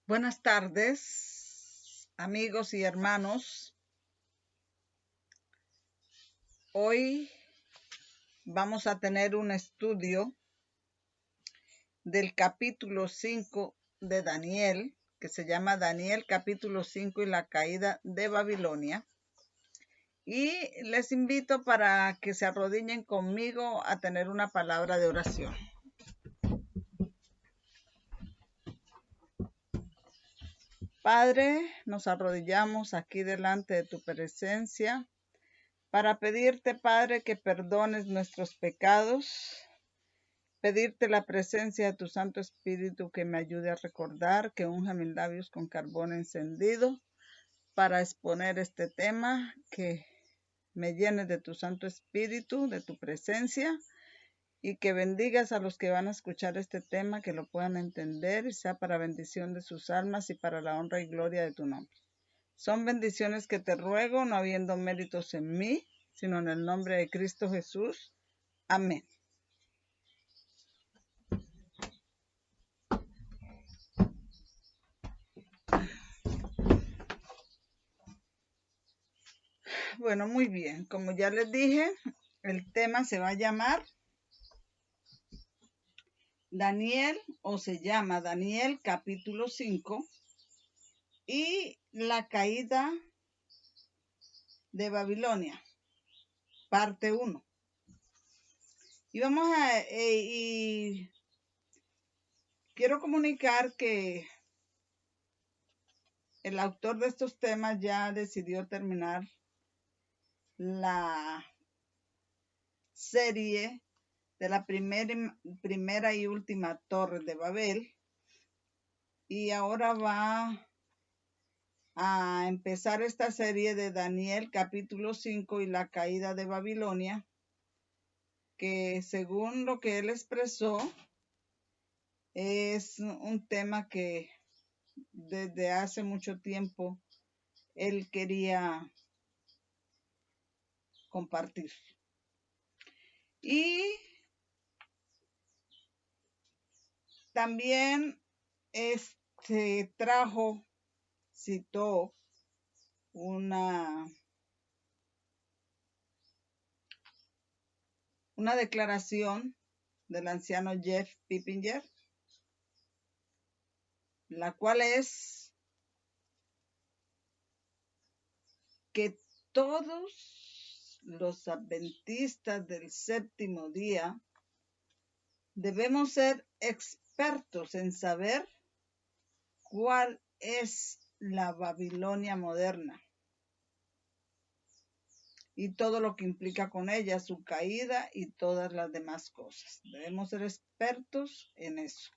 Buenas tardes, amigos y hermanos. Hoy vamos a tener un estudio del capítulo 5 de Daniel, que se llama Daniel capítulo 5 y la caída de Babilonia. Y les invito para que se arrodillen conmigo a tener una palabra de oración. Padre, nos arrodillamos aquí delante de tu presencia para pedirte, Padre, que perdones nuestros pecados, pedirte la presencia de tu Santo Espíritu que me ayude a recordar, que unja mis labios con carbón encendido para exponer este tema, que me llene de tu Santo Espíritu, de tu presencia, y que bendigas a los que van a escuchar este tema, que lo puedan entender y sea para bendición de sus almas y para la honra y gloria de tu nombre. Son bendiciones que te ruego, no habiendo méritos en mí, sino en el nombre de Cristo Jesús. Amén. Bueno, muy bien. Como ya les dije, el tema se va a llamar Daniel, o se llama Daniel capítulo 5 y la caída de Babilonia, parte 1. Y y quiero comunicar que el autor de estos temas ya decidió terminar la serie de la primera y última torre de Babel, y ahora va a empezar esta serie de Daniel capítulo 5 y la caída de Babilonia, que según lo que él expresó es un tema que desde hace mucho tiempo él quería compartir. Y también citó una declaración del anciano Jeff Pippinger, la cual es que todos los adventistas del séptimo día debemos ser expertos en saber cuál es la Babilonia moderna y todo lo que implica con ella, su caída y todas las demás cosas. Debemos ser expertos en eso.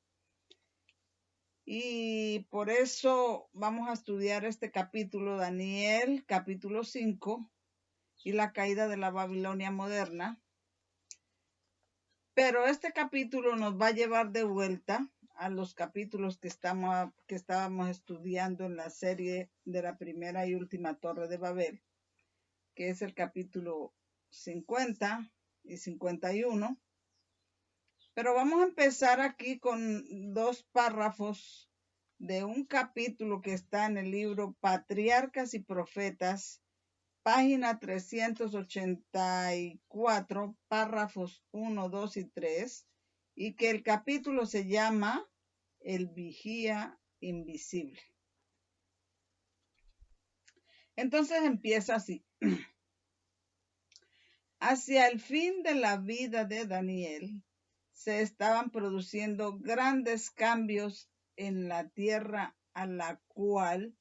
Y por eso vamos a estudiar este capítulo, Daniel, capítulo 5, y la caída de la Babilonia moderna. Pero este capítulo nos va a llevar de vuelta a los capítulos que estábamos estudiando en la serie de la primera y última torre de Babel, que es el capítulo 50 y 51. Pero vamos a empezar aquí con dos párrafos de un capítulo que está en el libro Patriarcas y Profetas, página 384, párrafos 1, 2 y 3, y que el capítulo se llama El vigía invisible. Entonces empieza así. Hacia el fin de la vida de Daniel, se estaban produciendo grandes cambios en la tierra a la cual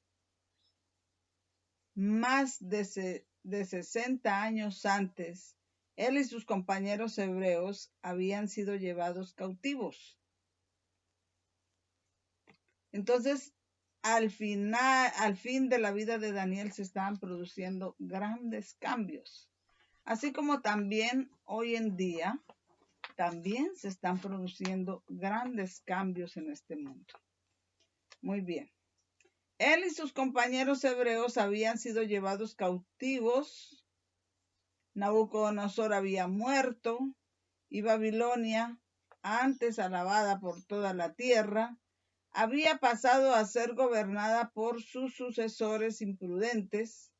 más de 60 años antes, él y sus compañeros hebreos habían sido llevados cautivos. Entonces, al fin de la vida de Daniel se estaban produciendo grandes cambios. Así como también hoy en día, también se están produciendo grandes cambios en este mundo. Muy bien. Él y sus compañeros hebreos habían sido llevados cautivos. Nabucodonosor había muerto y Babilonia, antes alabada por toda la tierra, había pasado a ser gobernada por sus sucesores imprudentes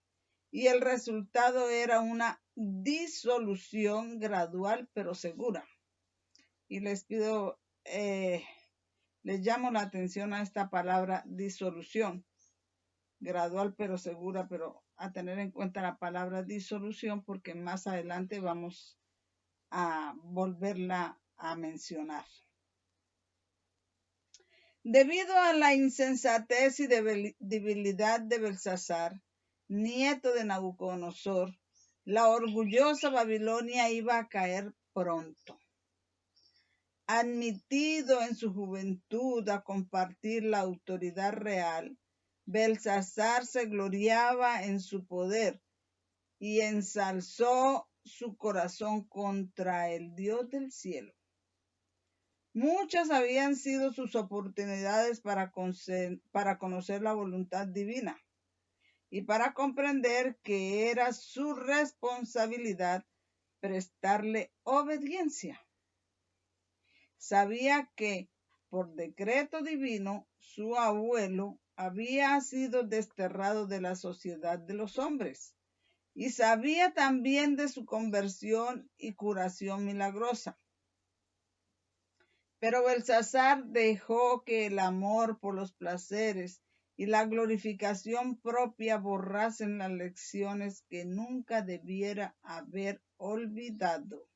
y el resultado era una disolución gradual pero segura. Y les pido, les llamo la atención a esta palabra disolución, gradual pero segura, pero a tener en cuenta la palabra disolución porque más adelante vamos a volverla a mencionar. Debido a la insensatez y debilidad de Belsasar, nieto de Nabucodonosor, la orgullosa Babilonia iba a caer pronto. Admitido en su juventud a compartir la autoridad real, Belsasar se gloriaba en su poder y ensalzó su corazón contra el Dios del cielo. Muchas habían sido sus oportunidades para conocer la voluntad divina y para comprender que era su responsabilidad prestarle obediencia. Sabía que por decreto divino su abuelo había sido desterrado de la sociedad de los hombres y sabía también de su conversión y curación milagrosa. Pero Belsasar dejó que el amor por los placeres y la glorificación propia borrasen las lecciones que nunca debiera haber olvidado.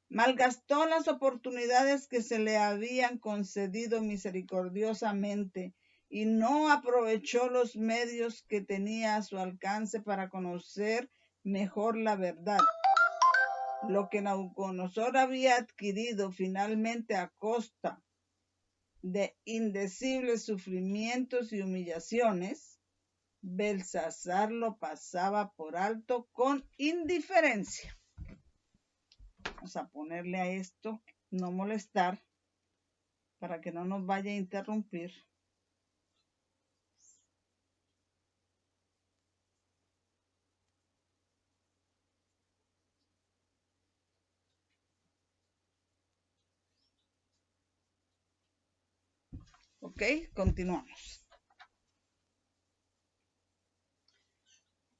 Malgastó las oportunidades que se le habían concedido misericordiosamente y no aprovechó los medios que tenía a su alcance para conocer mejor la verdad. Lo que Nabucodonosor había adquirido finalmente a costa de indecibles sufrimientos y humillaciones, Belsasar lo pasaba por alto con indiferencia. Vamos a ponerle a esto no molestar para que no nos vaya a interrumpir. Ok, continuamos.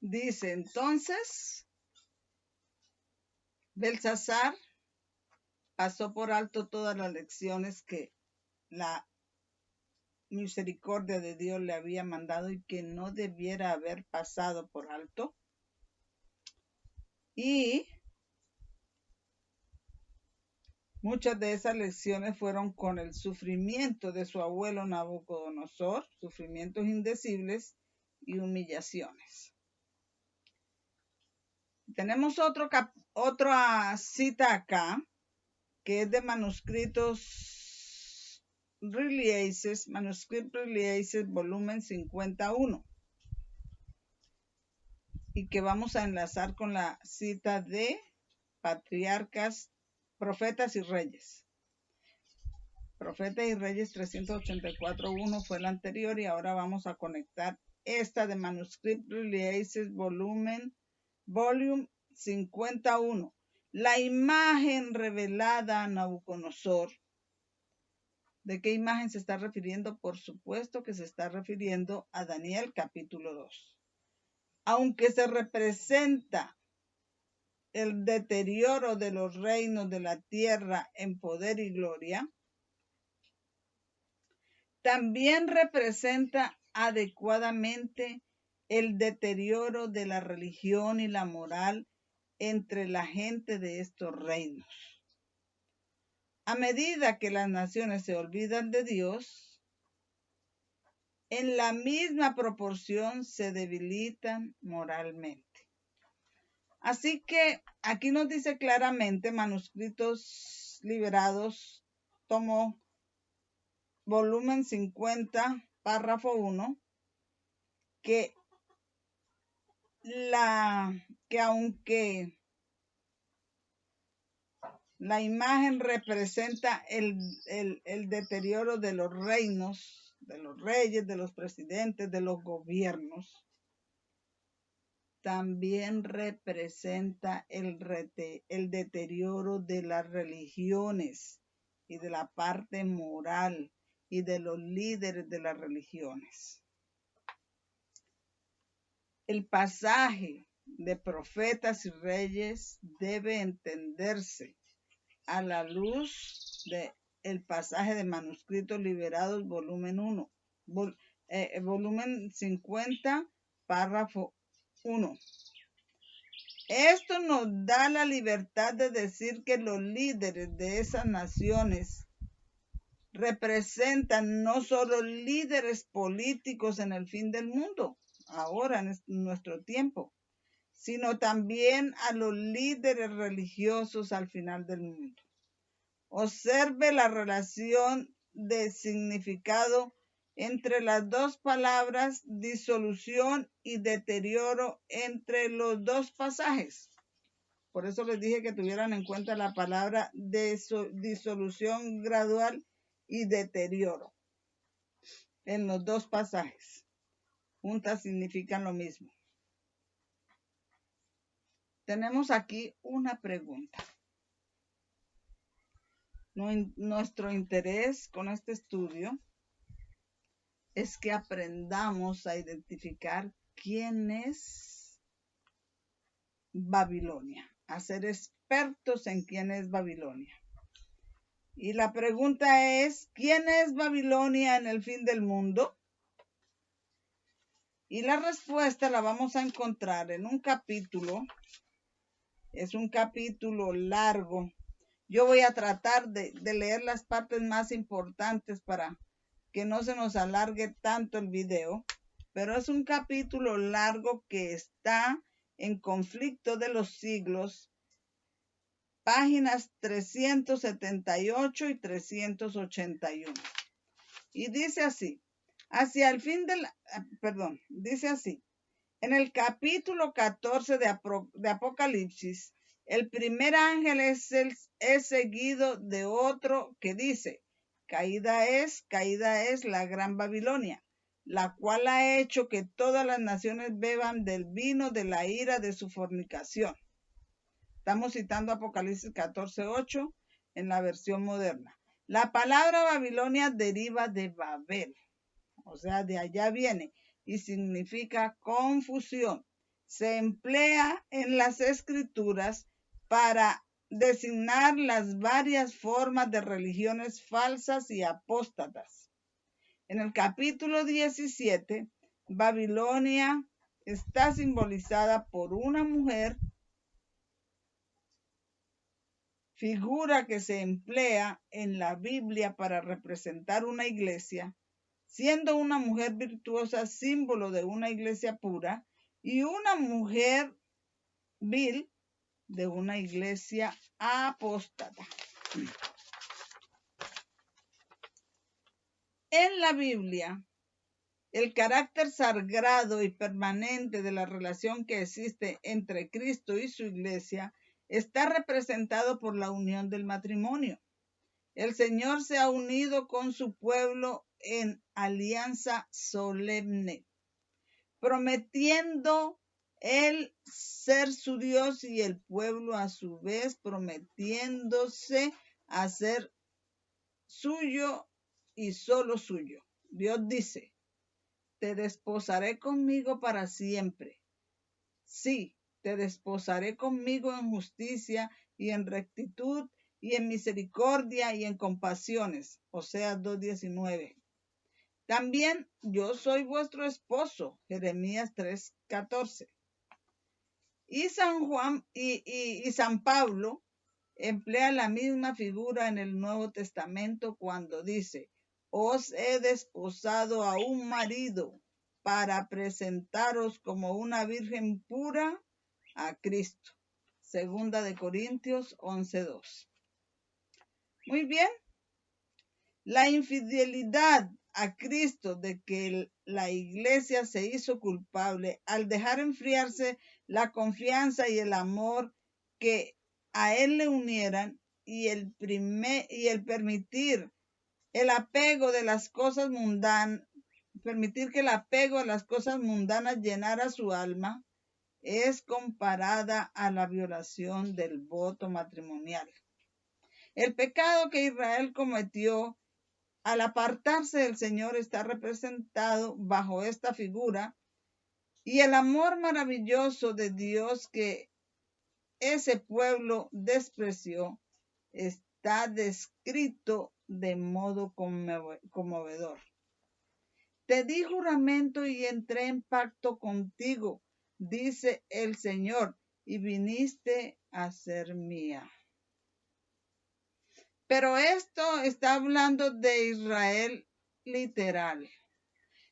Dice entonces, Belsasar pasó por alto todas las lecciones que la misericordia de Dios le había mandado y que no debiera haber pasado por alto. Y muchas de esas lecciones fueron con el sufrimiento de su abuelo Nabucodonosor, sufrimientos indecibles y humillaciones. Tenemos otra cita acá, que es de manuscritos Releases, Manuscript Releases, volumen 51. Y que vamos a enlazar con la cita de Patriarcas, Profetas y Reyes. Profetas y Reyes 384.1 fue la anterior y ahora vamos a conectar esta de Manuscript Releases Volume 51. La imagen revelada a Nabucodonosor. ¿De qué imagen se está refiriendo? Por supuesto que se está refiriendo a Daniel capítulo 2. Aunque se representa el deterioro de los reinos de la tierra en poder y gloria, también representa adecuadamente el deterioro de la religión y la moral entre la gente de estos reinos. A medida que las naciones se olvidan de Dios, en la misma proporción se debilitan moralmente. Así que aquí nos dice claramente, Manuscritos Liberados, tomo volumen 50, párrafo 1, que aunque la imagen representa el deterioro de los reinos, de los reyes, de los presidentes, de los gobiernos, también representa el deterioro de las religiones y de la parte moral y de los líderes de las religiones. El pasaje de profetas y reyes debe entenderse a la luz del pasaje de Manuscritos Liberados, volumen 1, volumen 50, párrafo 1. Esto nos da la libertad de decir que los líderes de esas naciones representan no solo líderes políticos en el fin del mundo, ahora en nuestro tiempo, sino también a los líderes religiosos al final del mundo. Observe la relación de significado entre las dos palabras disolución y deterioro entre los dos pasajes. Por eso les dije que tuvieran en cuenta la palabra disolución gradual y deterioro. En los dos pasajes. Juntas significan lo mismo. Tenemos aquí una pregunta. Nuestro interés con este estudio es que aprendamos a identificar quién es Babilonia, a ser expertos en quién es Babilonia. Y la pregunta es, ¿quién es Babilonia en el fin del mundo? Y la respuesta la vamos a encontrar en un capítulo. Es un capítulo largo. Yo voy a tratar de leer las partes más importantes para que no se nos alargue tanto el video, pero es un capítulo largo que está en Conflicto de los Siglos, páginas 378 y 381. Y dice así, dice así, en el capítulo 14 de Apocalipsis, el primer ángel es seguido de otro que dice, caída es la gran Babilonia, la cual ha hecho que todas las naciones beban del vino de la ira de su fornicación. Estamos citando Apocalipsis 14:8 en la versión moderna. La palabra Babilonia deriva de Babel, o sea, de allá viene, y significa confusión. Se emplea en las escrituras para designar las varias formas de religiones falsas y apóstatas. En el capítulo 17, Babilonia está simbolizada por una mujer, figura que se emplea en la Biblia para representar una iglesia, siendo una mujer virtuosa símbolo de una iglesia pura y una mujer vil de una iglesia apóstata. En la Biblia, el carácter sagrado y permanente de la relación que existe entre Cristo y su iglesia está representado por la unión del matrimonio. El Señor se ha unido con su pueblo en alianza solemne, prometiendo Él ser su Dios y el pueblo a su vez prometiéndose a ser suyo y solo suyo. Dios dice, te desposaré conmigo para siempre. Sí, te desposaré conmigo en justicia y en rectitud y en misericordia y en compasiones. Oseas 2:19. También yo soy vuestro esposo. Jeremías 3:14. Y San Pablo emplea la misma figura en el Nuevo Testamento cuando dice, os he desposado a un marido para presentaros como una virgen pura a Cristo. Segunda de Corintios 11:2. Muy bien. La infidelidad a Cristo de que la iglesia se hizo culpable al dejar enfriarse la confianza y el amor que a él le unieran y el permitir el apego de las cosas mundanas, permitir que el apego a las cosas mundanas llenara su alma, es comparada a la violación del voto matrimonial. El pecado que Israel cometió al apartarse del Señor está representado bajo esta figura, y el amor maravilloso de Dios que ese pueblo despreció está descrito de modo conmovedor. Te di juramento y entré en pacto contigo, dice el Señor, y viniste a ser mía. Pero esto está hablando de Israel literal.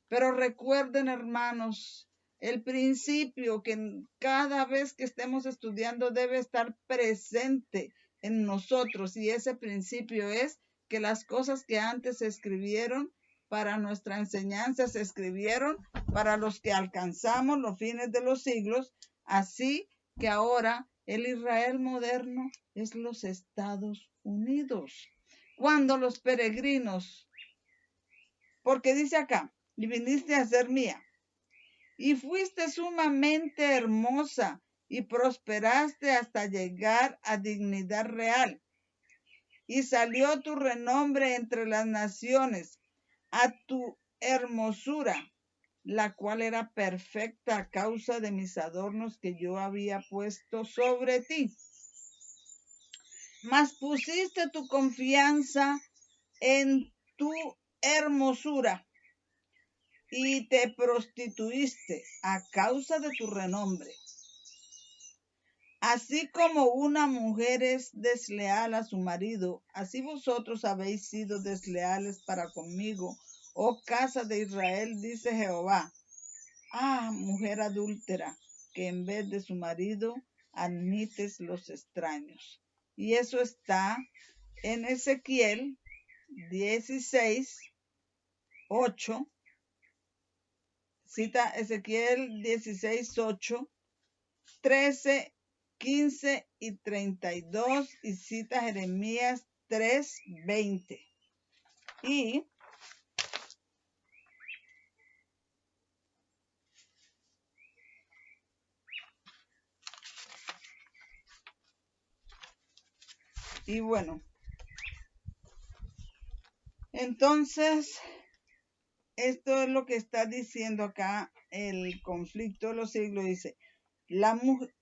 Pero recuerden, hermanos, el principio que cada vez que estemos estudiando debe estar presente en nosotros, y ese principio es que las cosas que antes se escribieron para nuestra enseñanza se escribieron para los que alcanzamos los fines de los siglos, así que ahora el Israel moderno es los Estados Unidos. Cuando los peregrinos, porque dice acá, y viniste a ser mía, y fuiste sumamente hermosa, y prosperaste hasta llegar a dignidad real, y salió tu renombre entre las naciones, a tu hermosura, la cual era perfecta a causa de mis adornos que yo había puesto sobre ti. Mas pusiste tu confianza en tu hermosura, y te prostituiste a causa de tu renombre. Así como una mujer es desleal a su marido, así vosotros habéis sido desleales para conmigo, oh casa de Israel, dice Jehová. Ah, mujer adúltera, que en vez de su marido admites los extraños. Y eso está en Ezequiel 16, 8. Cita Ezequiel 16, 8, 13, 15 y 32, y cita Jeremías 3, 20. Y bueno, entonces, esto es lo que está diciendo acá el conflicto de los siglos. Dice, la mujer,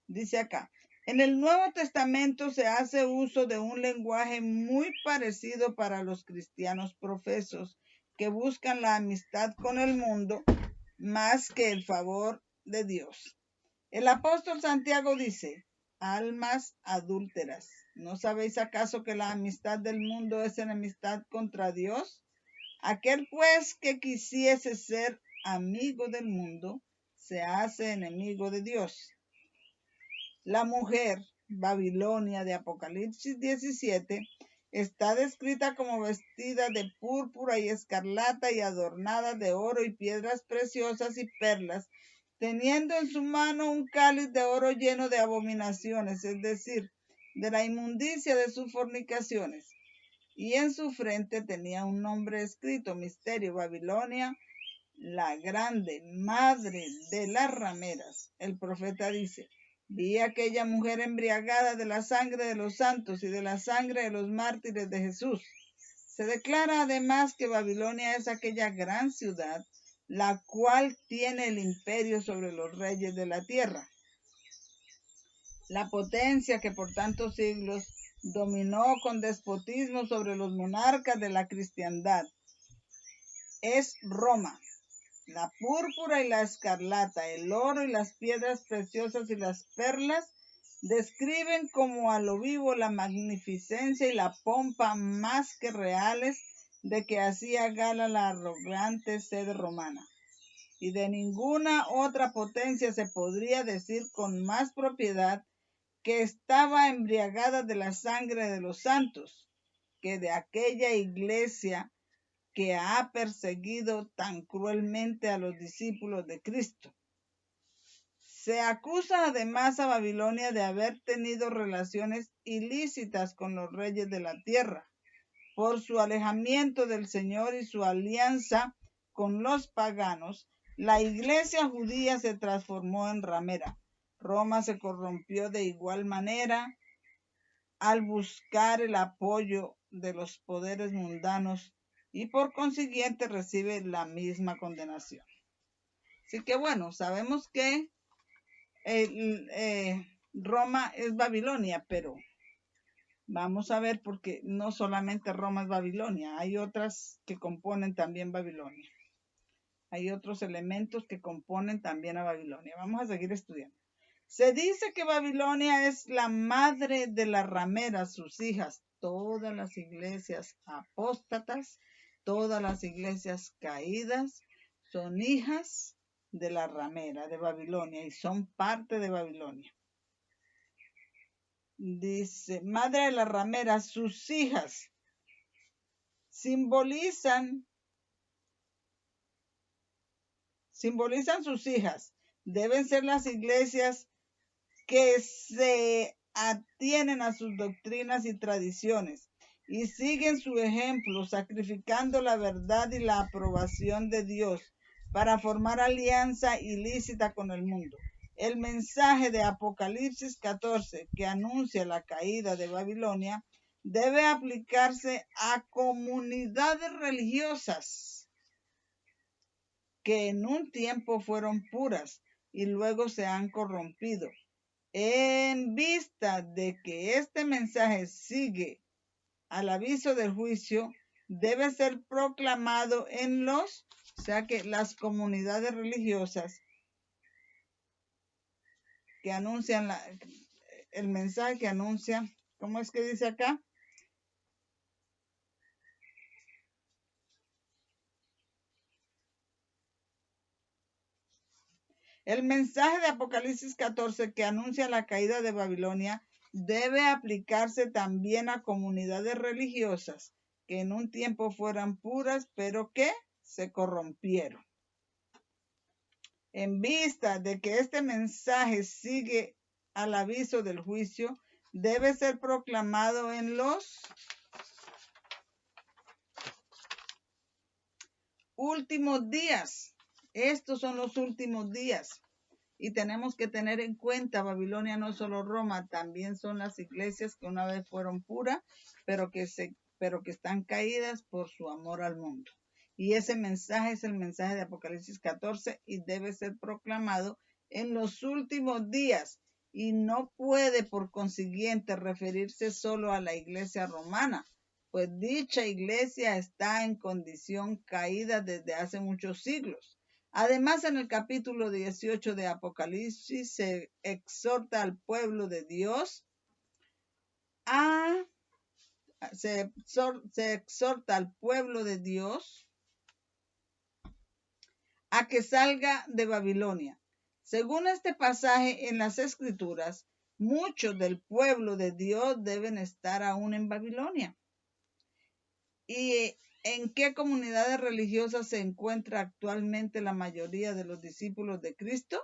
dice acá, en el Nuevo Testamento se hace uso de un lenguaje muy parecido para los cristianos profesos que buscan la amistad con el mundo más que el favor de Dios. El apóstol Santiago dice, almas adúlteras, ¿no sabéis acaso que la amistad del mundo es enemistad contra Dios? Aquel pues que quisiese ser amigo del mundo, se hace enemigo de Dios. La mujer, Babilonia de Apocalipsis 17, está descrita como vestida de púrpura y escarlata y adornada de oro y piedras preciosas y perlas, teniendo en su mano un cáliz de oro lleno de abominaciones, es decir, de la inmundicia de sus fornicaciones. Y en su frente tenía un nombre escrito, Misterio, Babilonia, la grande, madre de las rameras. El profeta dice, vi a aquella mujer embriagada de la sangre de los santos y de la sangre de los mártires de Jesús. Se declara además que Babilonia es aquella gran ciudad, la cual tiene el imperio sobre los reyes de la tierra. La potencia que por tantos siglos dominó con despotismo sobre los monarcas de la cristiandad es Roma. La púrpura y la escarlata, el oro y las piedras preciosas y las perlas describen como a lo vivo la magnificencia y la pompa más que reales de que hacía gala la arrogante sede romana. Y de ninguna otra potencia se podría decir con más propiedad que estaba embriagada de la sangre de los santos, que de aquella iglesia que ha perseguido tan cruelmente a los discípulos de Cristo. Se acusa además a Babilonia de haber tenido relaciones ilícitas con los reyes de la tierra, por su alejamiento del Señor y su alianza con los paganos. La iglesia judía se transformó en ramera. Roma se corrompió de igual manera al buscar el apoyo de los poderes mundanos y por consiguiente recibe la misma condenación. Así que bueno, sabemos que Roma es Babilonia, pero vamos a ver porque no solamente Roma es Babilonia, hay otras que componen también Babilonia. Hay otros elementos que componen también a Babilonia. Vamos a seguir estudiando. Se dice que Babilonia es la madre de las rameras, sus hijas. Todas las iglesias apóstatas, todas las iglesias caídas son hijas de la ramera de Babilonia y son parte de Babilonia. Dice, madre de las rameras, sus hijas simbolizan sus hijas. Deben ser las iglesias que se atienen a sus doctrinas y tradiciones y siguen su ejemplo, sacrificando la verdad y la aprobación de Dios para formar alianza ilícita con el mundo. El mensaje de Apocalipsis 14, que anuncia la caída de Babilonia, debe aplicarse a comunidades religiosas que en un tiempo fueron puras y luego se han corrompido. En vista de que este mensaje sigue al aviso del juicio, debe ser proclamado en o sea que las comunidades religiosas que anuncian el mensaje que anuncia, ¿cómo es que dice acá? El mensaje de Apocalipsis 14 que anuncia la caída de Babilonia debe aplicarse también a comunidades religiosas que en un tiempo fueran puras, pero que se corrompieron. En vista de que este mensaje sigue al aviso del juicio, debe ser proclamado en los últimos días. Estos son los últimos días. Y tenemos que tener en cuenta, Babilonia no es solo Roma, también son las iglesias que una vez fueron puras, pero que están caídas por su amor al mundo. Y ese mensaje es el mensaje de Apocalipsis 14 y debe ser proclamado en los últimos días. Y no puede, por consiguiente, referirse solo a la iglesia romana, pues dicha iglesia está en condición caída desde hace muchos siglos. Además, en el capítulo 18 de Apocalipsis se exhorta al pueblo de Dios se exhorta al pueblo de Dios a que salga de Babilonia. Según este pasaje en las Escrituras, muchos del pueblo de Dios deben estar aún en Babilonia. ¿Y en qué comunidades religiosas se encuentra actualmente la mayoría de los discípulos de Cristo?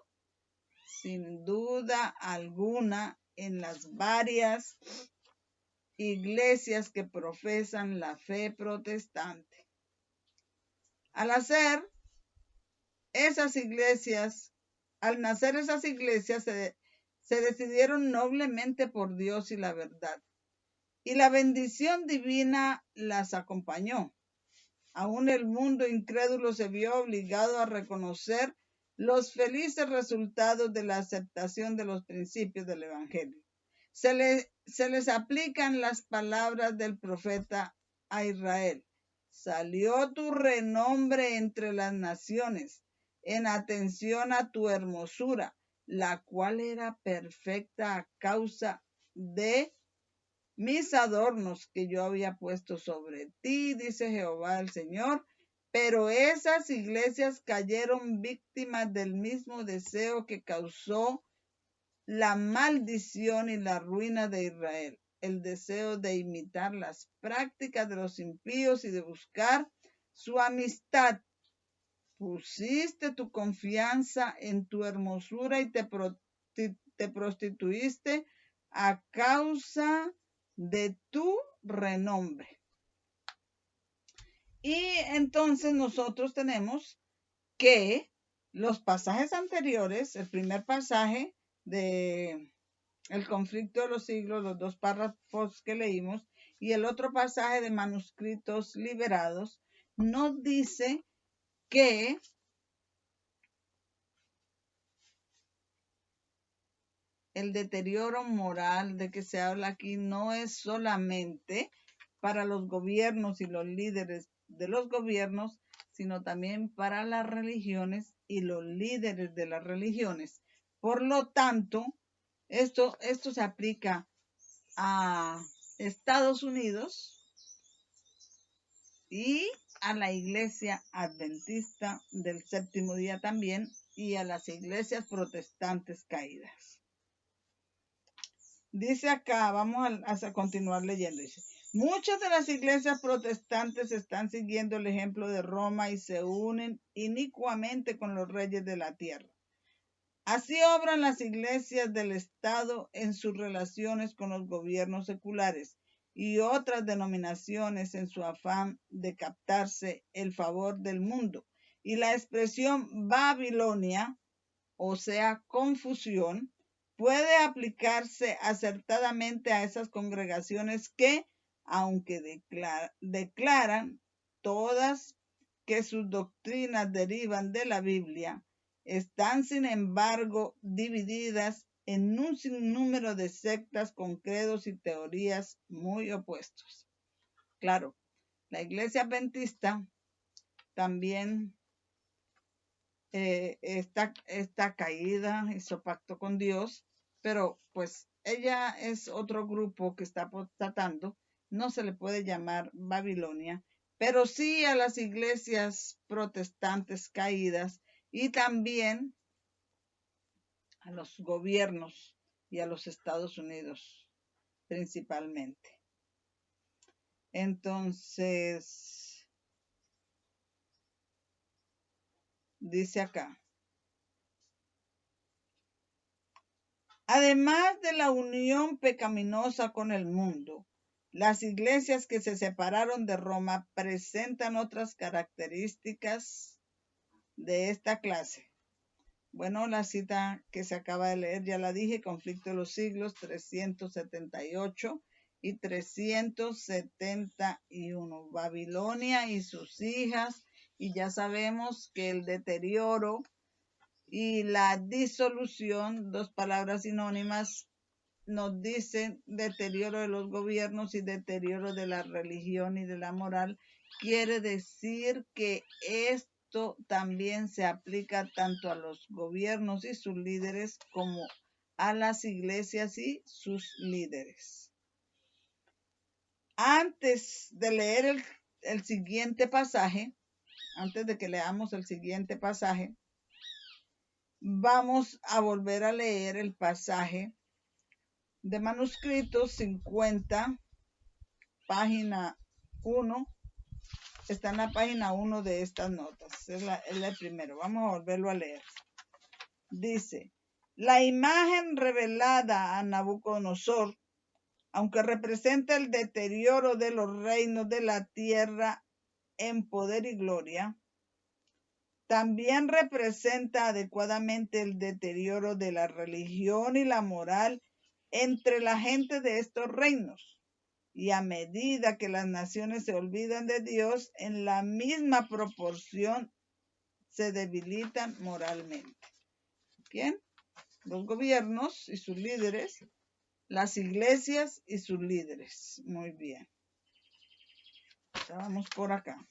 Sin duda alguna, en las varias iglesias que profesan la fe protestante. Al nacer esas iglesias, se decidieron noblemente por Dios y la verdad. Y la bendición divina las acompañó. Aún el mundo incrédulo se vio obligado a reconocer los felices resultados de la aceptación de los principios del Evangelio. Se les aplican las palabras del profeta a Israel. Salió tu renombre entre las naciones en atención a tu hermosura, la cual era perfecta a causa de mis adornos que yo había puesto sobre ti, dice Jehová el Señor. Pero esas iglesias cayeron víctimas del mismo deseo que causó la maldición y la ruina de Israel, el deseo de imitar las prácticas de los impíos y de buscar su amistad. Pusiste tu confianza en tu hermosura y te prostituiste a causa de tu renombre. Y entonces nosotros tenemos que los pasajes anteriores, el primer pasaje de el conflicto de los siglos, los dos párrafos que leímos, y el otro pasaje de manuscritos liberados, nos dice que el deterioro moral de que se habla aquí no es solamente para los gobiernos y los líderes de los gobiernos, sino también para las religiones y los líderes de las religiones. Por lo tanto, esto se aplica a Estados Unidos y a la Iglesia Adventista del Séptimo Día también, y a las iglesias protestantes caídas. Dice acá, vamos a continuar leyendo, dice: muchas de las iglesias protestantes están siguiendo el ejemplo de Roma y se unen inicuamente con los reyes de la tierra. Así obran las iglesias del Estado en sus relaciones con los gobiernos seculares y otras denominaciones en su afán de captarse el favor del mundo. Y la expresión Babilonia, o sea, confusión, puede aplicarse acertadamente a esas congregaciones que, aunque declaran todas que sus doctrinas derivan de la Biblia, están sin embargo divididas en un sinnúmero de sectas con credos y teorías muy opuestos. Claro, la Iglesia Adventista también está caída, hizo pacto con Dios, pero pues ella es otro grupo que está apostatando. No se le puede llamar Babilonia, pero sí a las iglesias protestantes caídas y también a los gobiernos y a los Estados Unidos principalmente. Entonces, dice acá: además de la unión pecaminosa con el mundo, las iglesias que se separaron de Roma presentan otras características de esta clase. Bueno, la cita que se acaba de leer ya la dije: conflicto de los siglos 378 y 371. Babilonia y sus hijas, y ya sabemos que el deterioro y la disolución, dos palabras sinónimas, nos dicen deterioro de los gobiernos y deterioro de la religión y de la moral. Quiere decir que esto también se aplica tanto a los gobiernos y sus líderes como a las iglesias y sus líderes. Antes de leer el siguiente pasaje, antes de que leamos el siguiente pasaje, vamos a volver a leer el pasaje de manuscritos 50, página 1. Está en la página 1 de estas notas. Es el primero. Vamos a volverlo a leer. Dice: la imagen revelada a Nabucodonosor, aunque representa el deterioro de los reinos de la tierra en poder y gloria, también representa adecuadamente el deterioro de la religión y la moral entre la gente de estos reinos. Y a medida que las naciones se olvidan de Dios, en la misma proporción se debilitan moralmente. ¿Bien? Los gobiernos y sus líderes, las iglesias y sus líderes. Muy bien. Ya vamos por acá.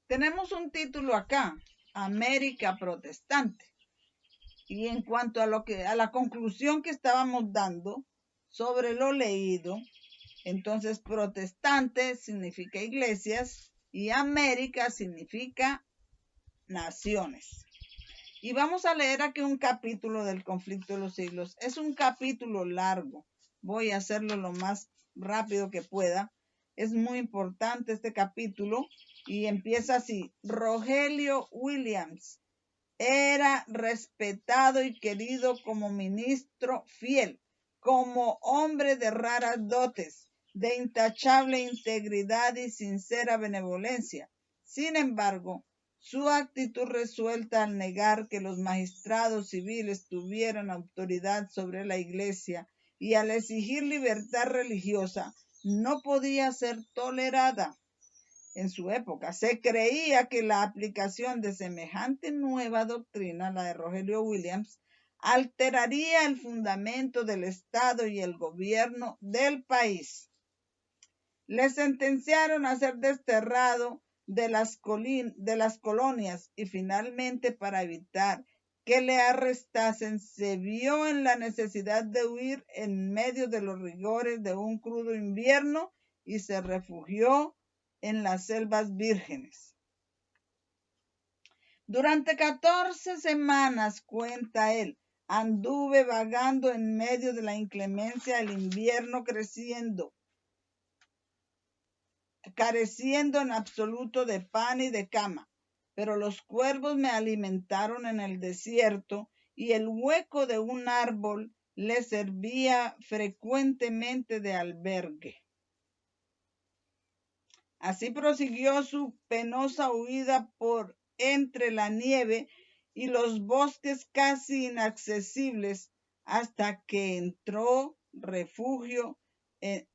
Tenemos un título acá: América Protestante. Y en cuanto a la conclusión que estábamos dando sobre lo leído, entonces protestante significa iglesias y América significa naciones. Y vamos a leer aquí un capítulo del conflicto de los siglos. Es un capítulo largo. Voy a hacerlo lo más rápido que pueda. Es muy importante este capítulo y empieza así: Rogelio Williams era respetado y querido como ministro fiel, como hombre de raras dotes, de intachable integridad y sincera benevolencia. Sin embargo, Su actitud resuelta al negar que los magistrados civiles tuvieran autoridad sobre la Iglesia y al exigir libertad religiosa no podía ser tolerada. En su época se creía que la aplicación de semejante nueva doctrina, la de Rogelio Williams, alteraría el fundamento del Estado y el gobierno del país. Le sentenciaron a ser desterrado de las colonias y finalmente, para evitar que le arrestasen, se vio en la necesidad de huir en medio de los rigores de un crudo invierno y se refugió en las selvas vírgenes. Durante 14 semanas, cuenta él, anduve vagando en medio de la inclemencia del invierno, careciendo en absoluto de pan y de cama. Pero los cuervos me alimentaron en el desierto y el hueco de un árbol le servía frecuentemente de albergue. Así prosiguió su penosa huida por entre la nieve y los bosques casi inaccesibles hasta que encontró refugio en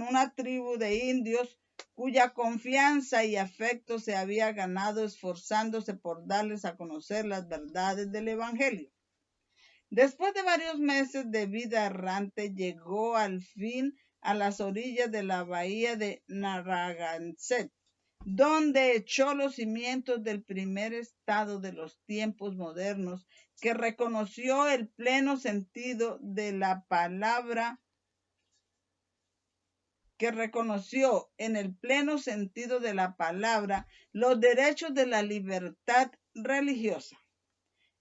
una tribu de indios cuya confianza y afecto se había ganado esforzándose por darles a conocer las verdades del Evangelio. Después de varios meses de vida errante, llegó al fin a las orillas de la bahía de Narragansett, donde echó los cimientos del primer estado de los tiempos modernos, que reconoció el pleno sentido de la palabra, los derechos de la libertad religiosa.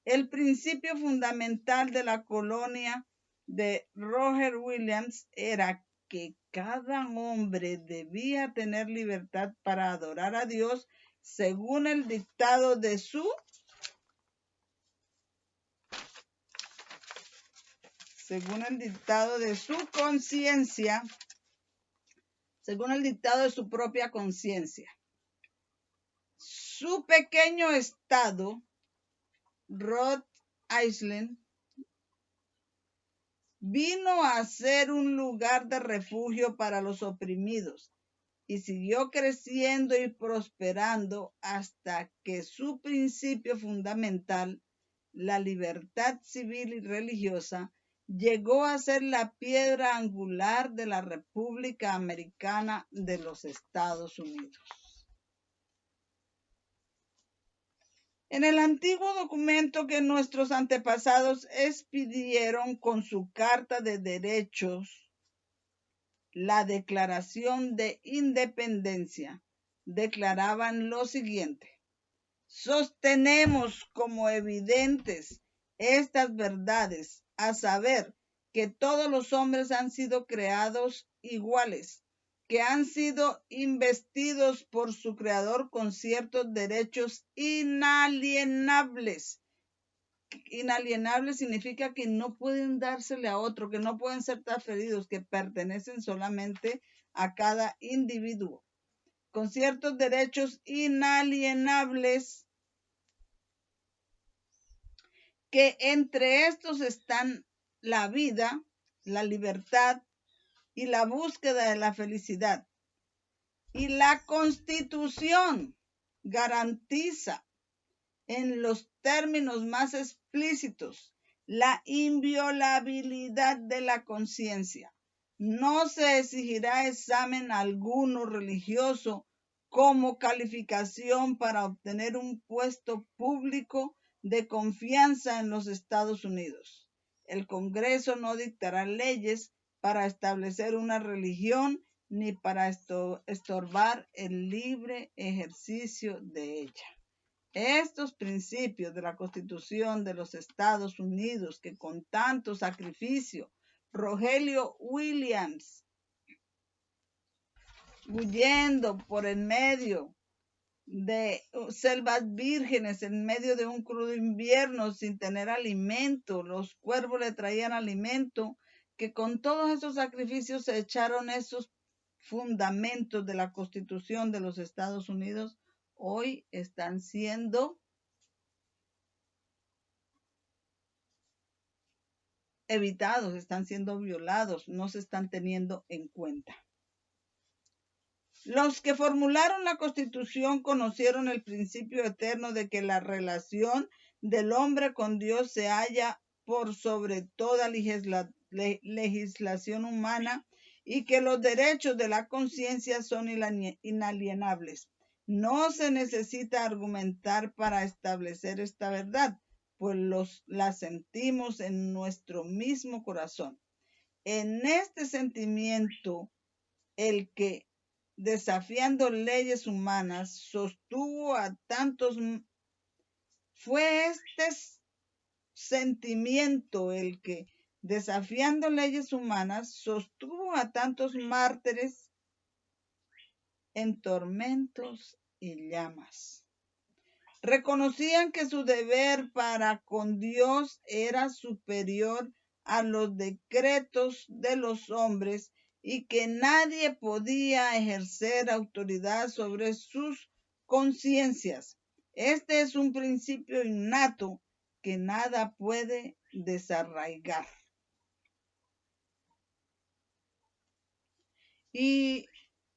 El principio fundamental de la colonia de Roger Williams era que cada hombre debía tener libertad para adorar a Dios según el dictado de su conciencia, según el dictado de su propia conciencia. Su pequeño estado, Rhode Island, vino a ser un lugar de refugio para los oprimidos y siguió creciendo y prosperando hasta que su principio fundamental, la libertad civil y religiosa, llegó a ser la piedra angular de la República Americana de los Estados Unidos. En el antiguo documento que nuestros antepasados expidieron con su Carta de Derechos, la Declaración de Independencia, declaraban lo siguiente: sostenemos como evidentes estas verdades, a saber, que todos los hombres han sido creados iguales, que han sido investidos por su Creador con ciertos derechos inalienables. Inalienables significa que no pueden dársele a otro, que no pueden ser transferidos, que pertenecen solamente a cada individuo, con ciertos derechos inalienables, que entre estos están la vida, la libertad y la búsqueda de la felicidad. Y la Constitución garantiza en los términos más explícitos la inviolabilidad de la conciencia. No se exigirá examen alguno religioso como calificación para obtener un puesto público de confianza en los Estados Unidos. El Congreso no dictará leyes para establecer una religión ni para estorbar el libre ejercicio de ella. Estos principios de la Constitución de los Estados Unidos, que con tanto sacrificio Rogelio Williams, huyendo por en medio de selvas vírgenes, en medio de un crudo invierno, sin tener alimento, los cuervos le traían alimento, que con todos esos sacrificios se echaron esos fundamentos de la Constitución de los Estados Unidos, hoy están siendo evitados, están siendo violados, no se están teniendo en cuenta. Los que formularon la Constitución conocieron el principio eterno de que la relación del hombre con Dios se halla por sobre toda legislación humana y que los derechos de la conciencia son inalienables. No se necesita argumentar para establecer esta verdad, pues la sentimos en nuestro mismo corazón. En este sentimiento, el que, desafiando leyes humanas, sostuvo a tantos, fue este sentimiento el que, desafiando leyes humanas, sostuvo a tantos mártires en tormentos y llamas. Reconocían que su deber para con Dios era superior a los decretos de los hombres y que nadie podía ejercer autoridad sobre sus conciencias. Este es un principio innato que nada puede desarraigar. Y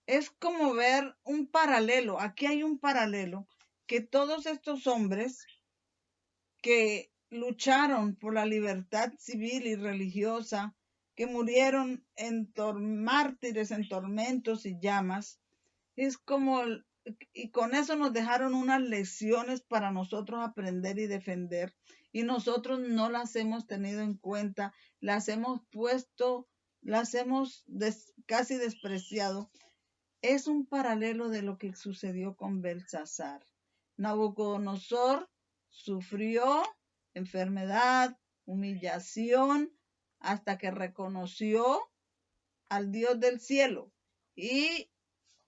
es como ver un paralelo. Aquí hay un paralelo que todos estos hombres que lucharon por la libertad civil y religiosa, que murieron en mártires, en tormentos y llamas, es como, y con eso nos dejaron unas lecciones para nosotros aprender y defender, y nosotros no las hemos tenido en cuenta, las hemos puesto, las hemos casi despreciado. Es un paralelo de lo que sucedió con Belsasar. Nabucodonosor sufrió enfermedad, humillación, hasta que reconoció al Dios del cielo. Y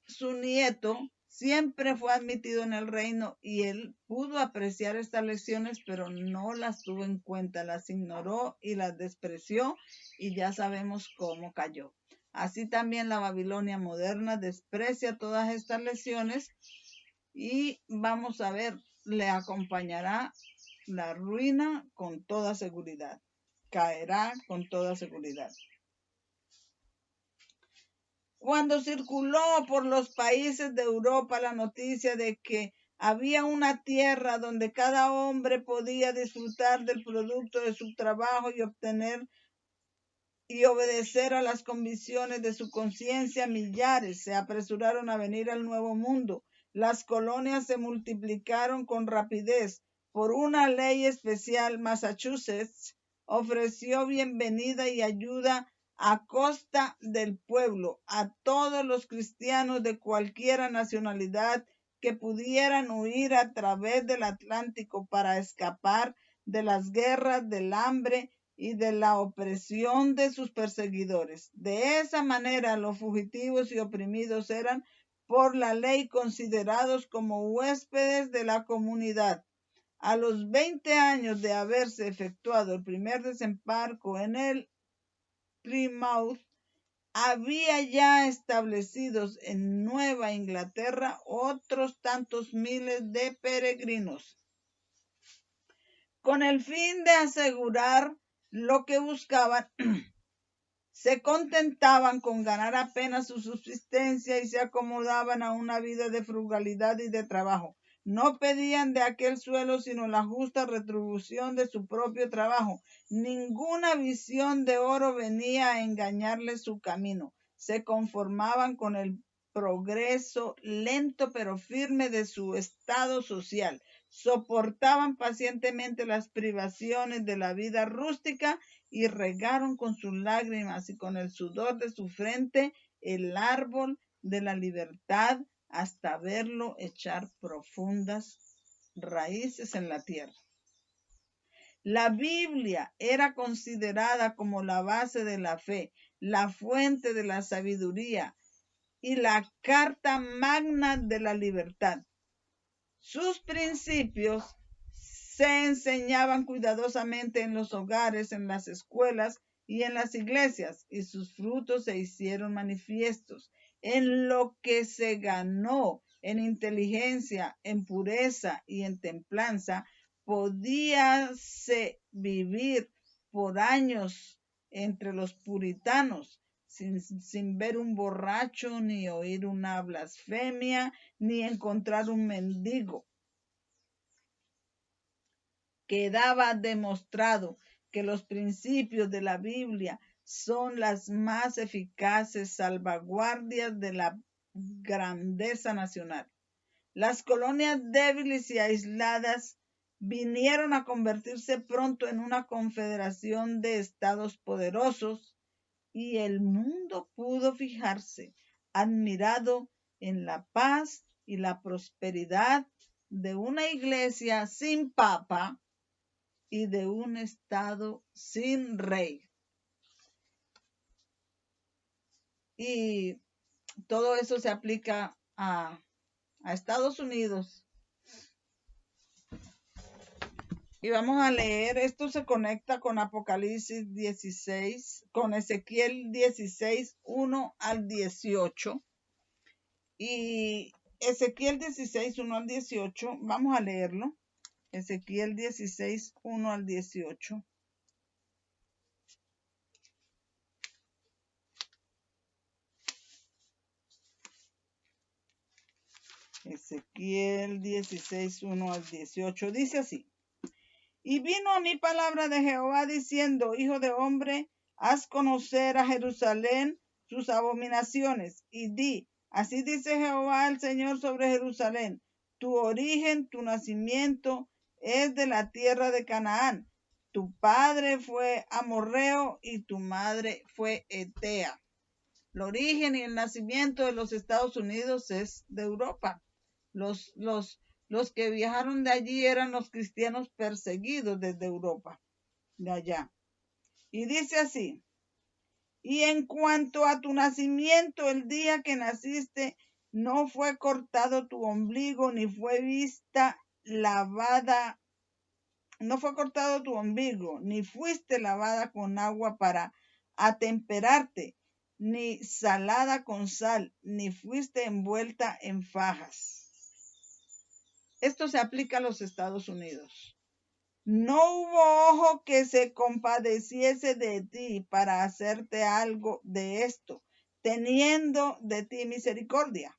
su nieto siempre fue admitido en el reino y él pudo apreciar estas lecciones, pero no las tuvo en cuenta, las ignoró y las despreció y ya sabemos cómo cayó. Así también la Babilonia moderna desprecia todas estas lecciones y vamos a ver, le acompañará la ruina con toda seguridad. Caerá con toda seguridad. Cuando circuló por los países de Europa la noticia de que había una tierra donde cada hombre podía disfrutar del producto de su trabajo y obtener y obedecer a las convicciones de su conciencia, millares se apresuraron a venir al Nuevo Mundo. Las colonias se multiplicaron con rapidez. Por una ley especial, Massachusetts ofreció bienvenida y ayuda a costa del pueblo a todos los cristianos de cualquier nacionalidad que pudieran huir a través del Atlántico para escapar de las guerras, del hambre y de la opresión de sus perseguidores. De esa manera, los fugitivos y oprimidos eran por la ley considerados como huéspedes de la comunidad. A los 20 años de haberse efectuado el primer desembarco en el Plymouth, había ya establecidos en Nueva Inglaterra otros tantos miles de peregrinos. Con el fin de asegurar lo que buscaban, se contentaban con ganar apenas su subsistencia y se acomodaban a una vida de frugalidad y de trabajo. No pedían de aquel suelo sino la justa retribución de su propio trabajo. Ninguna visión de oro venía a engañarles su camino. Se conformaban con el progreso lento pero firme de su estado social. Soportaban pacientemente las privaciones de la vida rústica y regaron con sus lágrimas y con el sudor de su frente el árbol de la libertad hasta verlo echar profundas raíces en la tierra. La Biblia era considerada como la base de la fe, la fuente de la sabiduría y la carta magna de la libertad. Sus principios se enseñaban cuidadosamente en los hogares, en las escuelas y en las iglesias, y sus frutos se hicieron manifiestos en lo que se ganó en inteligencia, en pureza y en templanza, podíase vivir por años entre los puritanos, sin ver un borracho, ni oír una blasfemia, ni encontrar un mendigo. Quedaba demostrado que los principios de la Biblia son las más eficaces salvaguardias de la grandeza nacional. Las colonias débiles y aisladas vinieron a convertirse pronto en una confederación de estados poderosos y el mundo pudo fijarse admirado en la paz y la prosperidad de una iglesia sin papa y de un estado sin rey. Y todo eso se aplica a Estados Unidos. Y vamos a leer, esto se conecta con Apocalipsis 16, con Ezequiel 16, 1 al 18. Y Ezequiel 16, 1 al 18, vamos a leerlo. Ezequiel 16, 1 al 18. Ezequiel 16, 1 al 18. Dice así. Y vino a mí palabra de Jehová diciendo, hijo de hombre, haz conocer a Jerusalén sus abominaciones, y di, así dice Jehová el Señor sobre Jerusalén, tu origen, tu nacimiento es de la tierra de Canaán, tu padre fue amorreo y tu madre fue etea. El origen y el nacimiento de los Estados Unidos es de Europa. Los que viajaron de allí eran los cristianos perseguidos desde Europa, de allá. Y dice así, y en cuanto a tu nacimiento, el día que naciste, no fue cortado tu ombligo, ni fue vista lavada, no fue cortado tu ombligo, ni fuiste lavada con agua para atemperarte, ni salada con sal, ni fuiste envuelta en fajas. Esto se aplica a los Estados Unidos. No hubo ojo que se compadeciese de ti para hacerte algo de esto, teniendo de ti misericordia,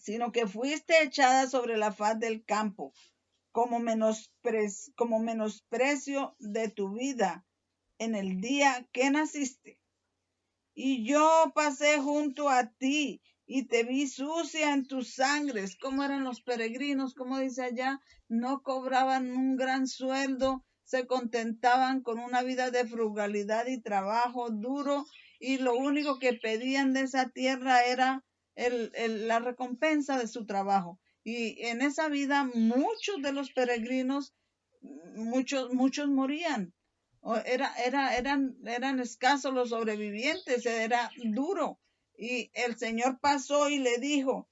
sino que fuiste echada sobre la faz del campo, como menosprecio de tu vida en el día que naciste. Y yo pasé junto a ti y te vi sucia en tus sangres. ¿Cómo eran los peregrinos? Como dice allá, no cobraban un gran sueldo, se contentaban con una vida de frugalidad y trabajo duro, y lo único que pedían de esa tierra era la recompensa de su trabajo. Y en esa vida muchos de los peregrinos, muchos morían. Eran escasos los sobrevivientes, era duro. Y el Señor pasó y le dijo,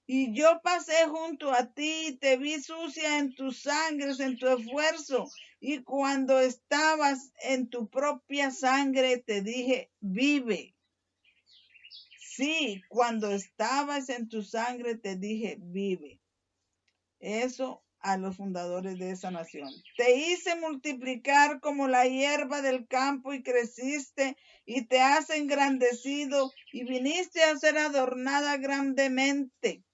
y yo pasé junto a ti y te vi sucia en tus sangres, en tu esfuerzo. Y cuando estabas en tu propia sangre, te dije, vive. Sí, cuando estabas en tu sangre, te dije, vive. Eso a los fundadores de esa nación. Te hice multiplicar como la hierba del campo y creciste y te has engrandecido y viniste a ser adornada grandemente.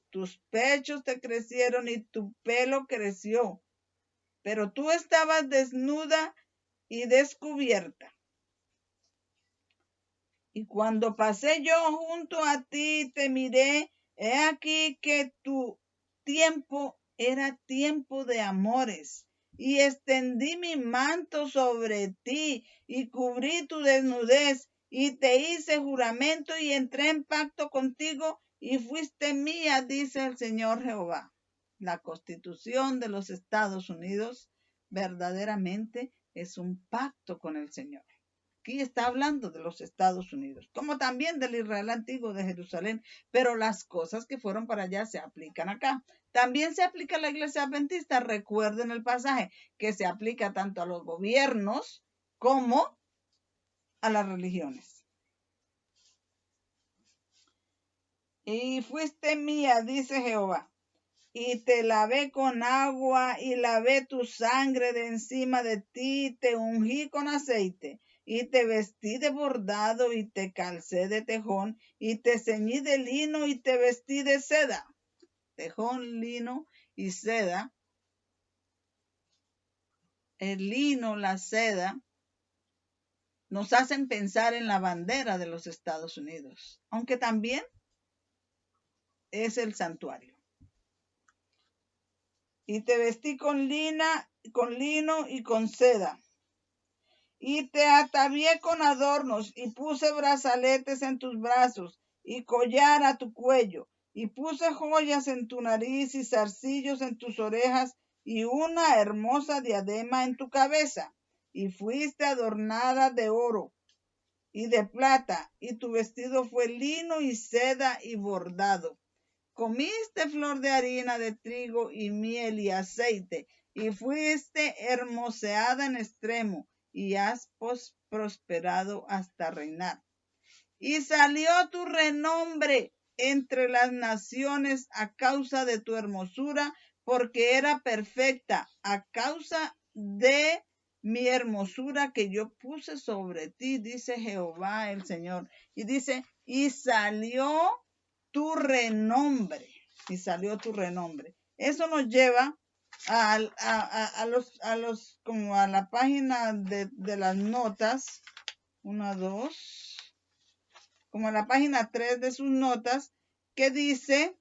Tus pechos te crecieron y tu pelo creció, pero tú estabas desnuda y descubierta. Y cuando pasé yo junto a ti, te miré, he aquí que tu tiempo era tiempo de amores, y extendí mi manto sobre ti, y cubrí tu desnudez, y te hice juramento, y entré en pacto contigo, y fuiste mía, dice el Señor Jehová. La Constitución de los Estados Unidos verdaderamente es un pacto con el Señor. Aquí está hablando de los Estados Unidos, como también del Israel antiguo de Jerusalén, pero las cosas que fueron para allá se aplican acá. También se aplica a la iglesia adventista. Recuerden el pasaje que se aplica tanto a los gobiernos como a las religiones. Y fuiste mía, dice Jehová, y te lavé con agua y lavé tu sangre de encima de ti, te ungí con aceite y te vestí de bordado y te calcé de tejón y te ceñí de lino y te vestí de seda. Tejón, lino y seda. El lino, la seda, nos hacen pensar en la bandera de los Estados Unidos, aunque también es el santuario. Y te vestí con lino y con seda. Y te atavié con adornos y puse brazaletes en tus brazos y collar a tu cuello. Y puse joyas en tu nariz y zarcillos en tus orejas y una hermosa diadema en tu cabeza. Y fuiste adornada de oro y de plata, y tu vestido fue lino y seda y bordado. Comiste flor de harina de trigo y miel y aceite, y fuiste hermoseada en extremo, y has prosperado hasta reinar. Y salió tu renombre entre las naciones a causa de tu hermosura, porque era perfecta, a causa de mi hermosura que yo puse sobre ti, dice Jehová el Señor. Y dice, y salió tu renombre. Y salió tu renombre. Eso nos lleva como a la página de las notas. 1, 2. Como a la página 3 de sus notas, que dice,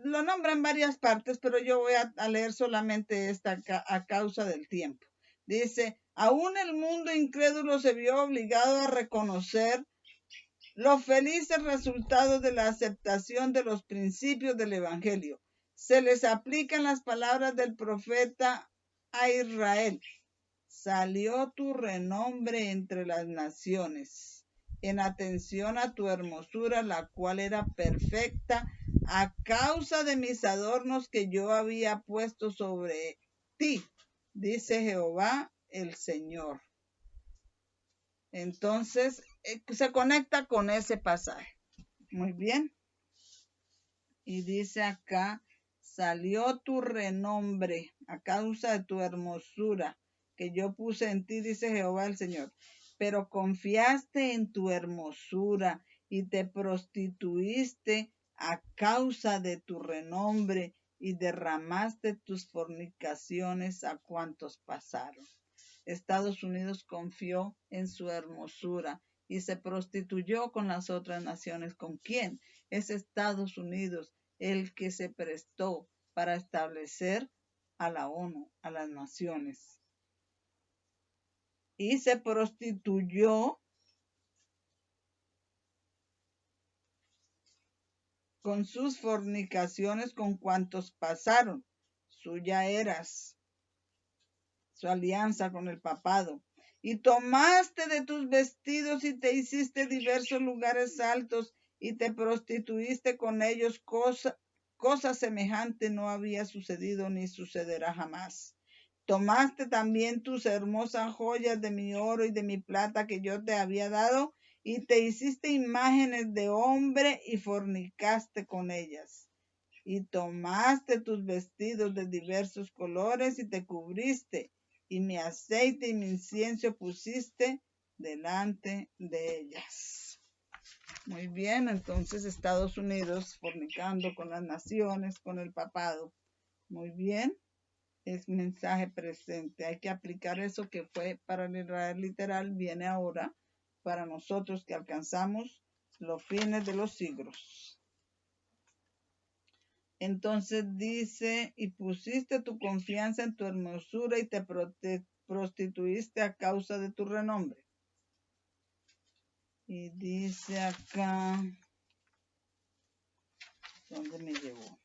lo nombra en varias partes, pero yo voy a leer solamente esta a causa del tiempo. Dice, aún el mundo incrédulo se vio obligado a reconocer los felices resultados de la aceptación de los principios del Evangelio. Se les aplican las palabras del profeta a Israel. Salió tu renombre entre las naciones, en atención a tu hermosura, la cual era perfecta, a causa de mis adornos que yo había puesto sobre ti, dice Jehová el Señor. Entonces, se conecta con ese pasaje. Muy bien. Y dice acá, salió tu renombre a causa de tu hermosura que yo puse en ti, dice Jehová el Señor. Pero confiaste en tu hermosura y te prostituiste a causa de tu renombre y derramaste tus fornicaciones a cuantos pasaron. Estados Unidos confió en su hermosura y se prostituyó con las otras naciones. ¿Con quién? Es Estados Unidos el que se prestó para establecer a la ONU, a las naciones. Y se prostituyó con sus fornicaciones con cuantos pasaron. Suya eras su alianza con el papado. Y tomaste de tus vestidos y te hiciste diversos lugares altos y te prostituiste con ellos. Cosa semejante no había sucedido ni sucederá jamás. Tomaste también tus hermosas joyas de mi oro y de mi plata que yo te había dado y te hiciste imágenes de hombre y fornicaste con ellas. Y tomaste tus vestidos de diversos colores y te cubriste, y mi aceite y mi incienso pusiste delante de ellas. Muy bien, entonces Estados Unidos fornicando con las naciones, con el papado. Muy bien, es mensaje presente. Hay que aplicar eso que fue para el Israel literal, viene ahora para nosotros que alcanzamos los fines de los siglos. Entonces dice, y pusiste tu confianza en tu hermosura y te prostituiste a causa de tu renombre. Y dice acá, ¿dónde me llevó?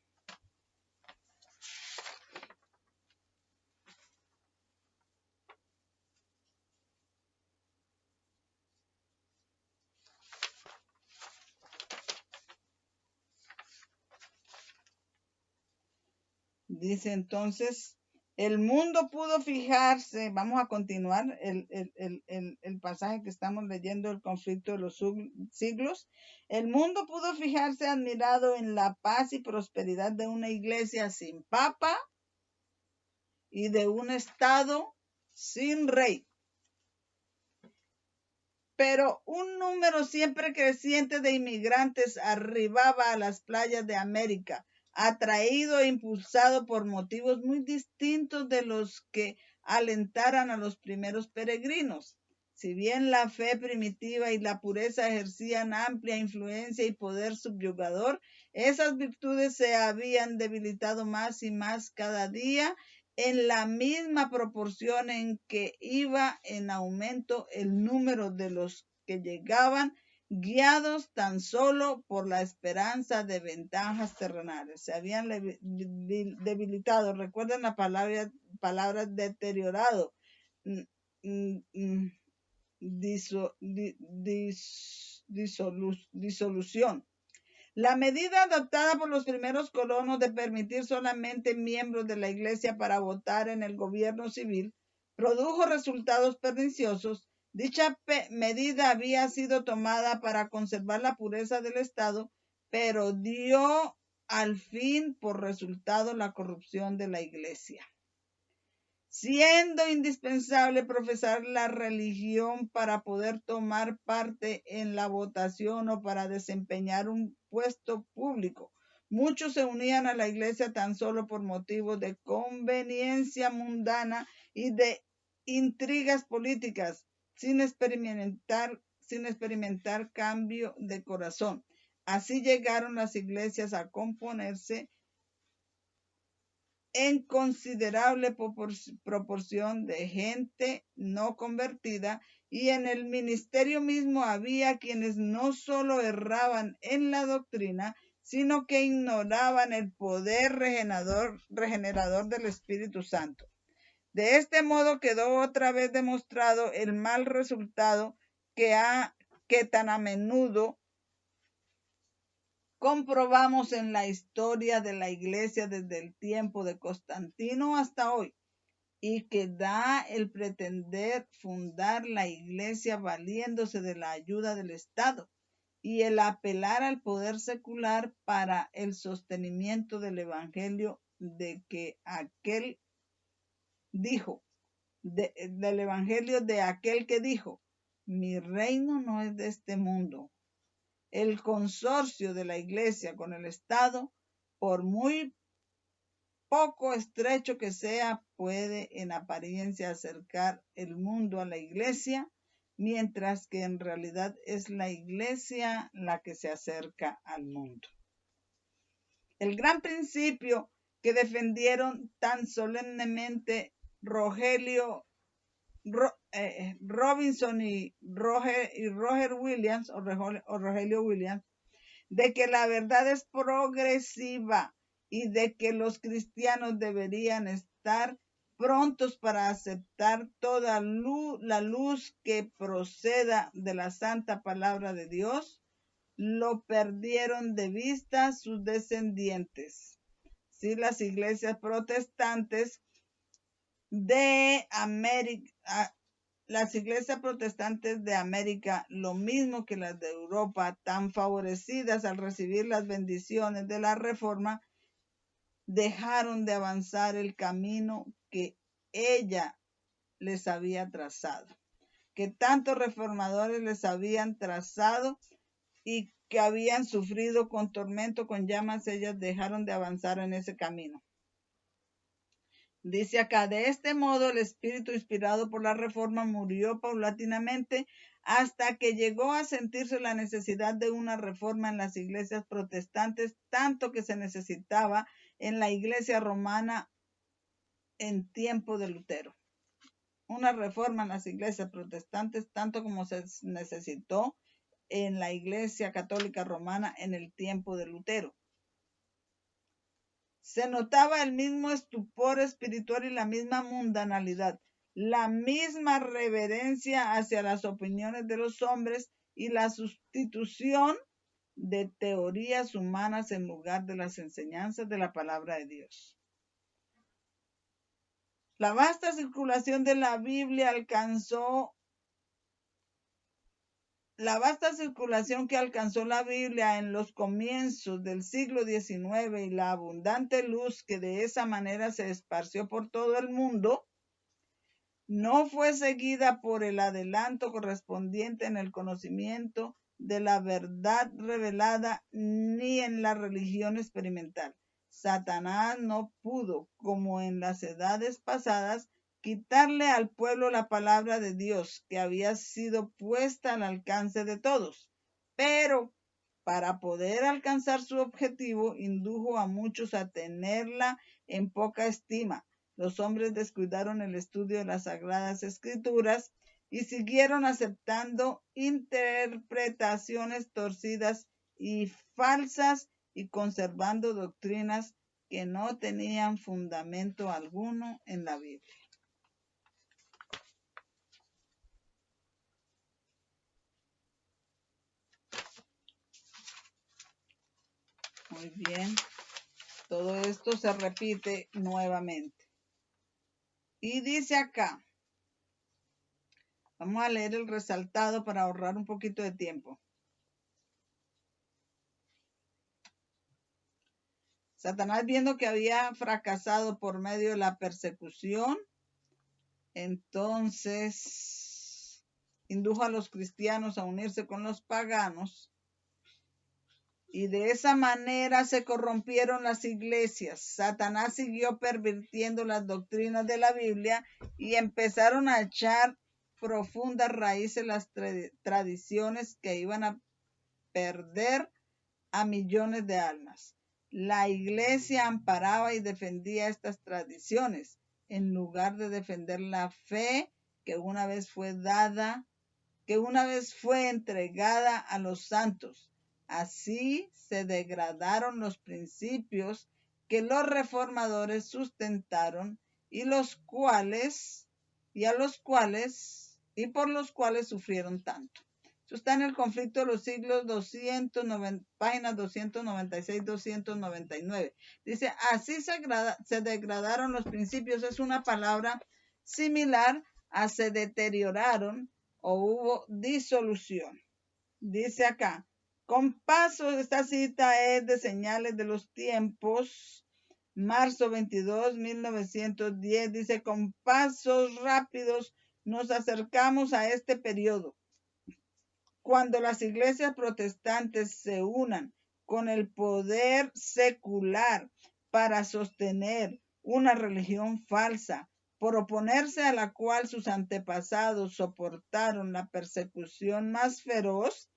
Dice entonces, El mundo pudo fijarse, vamos a continuar el pasaje que estamos leyendo, el conflicto de los siglos. El mundo pudo fijarse admirado en la paz y prosperidad de una iglesia sin papa y de un estado sin rey. Pero un número siempre creciente de inmigrantes arribaba a las playas de América, atraído e impulsado por motivos muy distintos de los que alentaran a los primeros peregrinos. Si bien la fe primitiva y la pureza ejercían amplia influencia y poder subyugador, esas virtudes se habían debilitado más y más cada día en la misma proporción en que iba en aumento el número de los que llegaban, guiados tan solo por la esperanza de ventajas terrenales. Se habían debilitado. Recuerden la palabra deteriorado, disolución. La medida adoptada por los primeros colonos de permitir solamente miembros de la iglesia para votar en el gobierno civil produjo resultados perniciosos. Dicha medida había sido tomada para conservar la pureza del Estado, pero dio al fin por resultado la corrupción de la iglesia. Siendo indispensable profesar la religión para poder tomar parte en la votación o para desempeñar un puesto público, muchos se unían a la iglesia tan solo por motivos de conveniencia mundana y de intrigas políticas, sin experimentar cambio de corazón. Así llegaron las iglesias a componerse en considerable proporción de gente no convertida, y en el ministerio mismo había quienes no solo erraban en la doctrina, sino que ignoraban el poder regenerador del Espíritu Santo. De este modo quedó otra vez demostrado el mal resultado que tan a menudo comprobamos en la historia de la iglesia desde el tiempo de Constantino hasta hoy, y que da el pretender fundar la iglesia valiéndose de la ayuda del Estado y el apelar al poder secular para el sostenimiento del evangelio del evangelio de aquel que dijo: mi reino no es de este mundo. El consorcio de la iglesia con el Estado, por muy poco estrecho que sea, puede en apariencia acercar el mundo a la iglesia, mientras que en realidad es la iglesia la que se acerca al mundo. El gran principio que defendieron tan solemnemente Robinson y Roger Williams o Rogelio Williams, de que la verdad es progresiva y de que los cristianos deberían estar prontos para aceptar toda la luz que proceda de la santa palabra de Dios, lo perdieron de vista sus descendientes. Sí, las iglesias protestantes de América, lo mismo que las de Europa, tan favorecidas al recibir las bendiciones de la Reforma, dejaron de avanzar el camino que ella les había trazado, que tantos reformadores les habían trazado y que habían sufrido con tormento, con llamas. Ellas dejaron de avanzar en ese camino. Dice acá: de este modo el espíritu inspirado por la Reforma murió paulatinamente hasta que llegó a sentirse la necesidad de una reforma en las iglesias protestantes, tanto que se necesitaba en la iglesia romana en tiempo de Lutero. Una reforma en las iglesias protestantes, tanto como se necesitó en la iglesia católica romana en el tiempo de Lutero. Se notaba el mismo estupor espiritual y la misma mundanalidad, la misma reverencia hacia las opiniones de los hombres y la sustitución de teorías humanas en lugar de las enseñanzas de la palabra de Dios. La vasta circulación de la Biblia La vasta circulación que alcanzó la Biblia en los comienzos del siglo XIX y la abundante luz que de esa manera se esparció por todo el mundo, no fue seguida por el adelanto correspondiente en el conocimiento de la verdad revelada ni en la religión experimental. Satanás no pudo, como en las edades pasadas, quitarle al pueblo la palabra de Dios, que había sido puesta al alcance de todos. Pero para poder alcanzar su objetivo, indujo a muchos a tenerla en poca estima. Los hombres descuidaron el estudio de las Sagradas Escrituras y siguieron aceptando interpretaciones torcidas y falsas y conservando doctrinas que no tenían fundamento alguno en la Biblia. Muy bien. Todo esto se repite nuevamente. Y dice acá, vamos a leer el resaltado para ahorrar un poquito de tiempo. Satanás, viendo que había fracasado por medio de la persecución, entonces indujo a los cristianos a unirse con los paganos y de esa manera se corrompieron las iglesias. Satanás siguió pervirtiendo las doctrinas de la Biblia y empezaron a echar profundas raíces las tradiciones que iban a perder a millones de almas. La iglesia amparaba y defendía estas tradiciones en lugar de defender la fe que una vez fue dada, que una vez fue entregada a los santos. Así se degradaron los principios que los reformadores sustentaron y por los cuales sufrieron tanto. Esto está en el conflicto de los siglos, páginas 296-299. Dice, así se degradaron los principios. Es una palabra similar a se deterioraron o hubo disolución. Dice acá, con pasos, esta cita es de Señales de los Tiempos, marzo 22, 1910. Dice, con pasos rápidos nos acercamos a este periodo, cuando las iglesias protestantes se unan con el poder secular para sostener una religión falsa, por oponerse a la cual sus antepasados soportaron la persecución más feroz,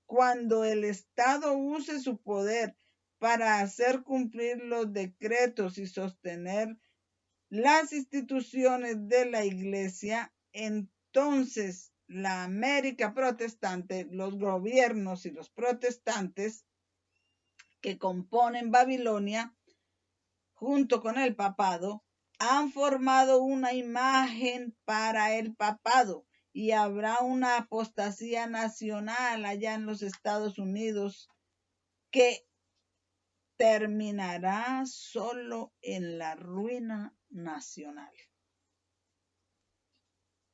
cuando el Estado use su poder para hacer cumplir los decretos y sostener las instituciones de la iglesia, entonces la América protestante, los gobiernos y los protestantes que componen Babilonia, junto con el papado, han formado una imagen para el papado y habrá una apostasía nacional allá en los Estados Unidos que terminará solo en la ruina nacional.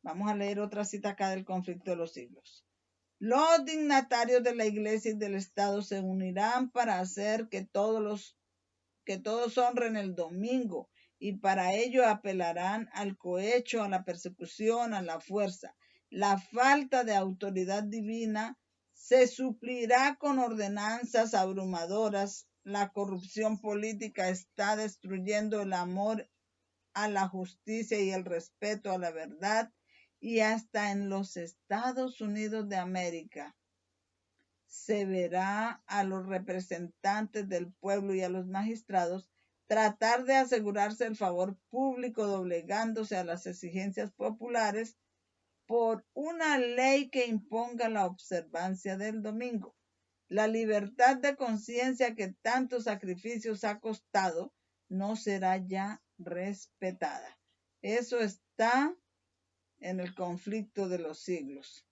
Vamos a leer otra cita acá del conflicto de los siglos. Los dignatarios de la iglesia y del Estado se unirán para hacer que todos honren el domingo, y para ello apelarán al cohecho, a la persecución, a la fuerza. La falta de autoridad divina se suplirá con ordenanzas abrumadoras. La corrupción política está destruyendo el amor a la justicia y el respeto a la verdad, y hasta en los Estados Unidos de América se verá a los representantes del pueblo y a los magistrados tratar de asegurarse el favor público doblegándose a las exigencias populares por una ley que imponga la observancia del domingo. La libertad de conciencia que tantos sacrificios ha costado no será ya respetada. Eso está en el conflicto de los siglos.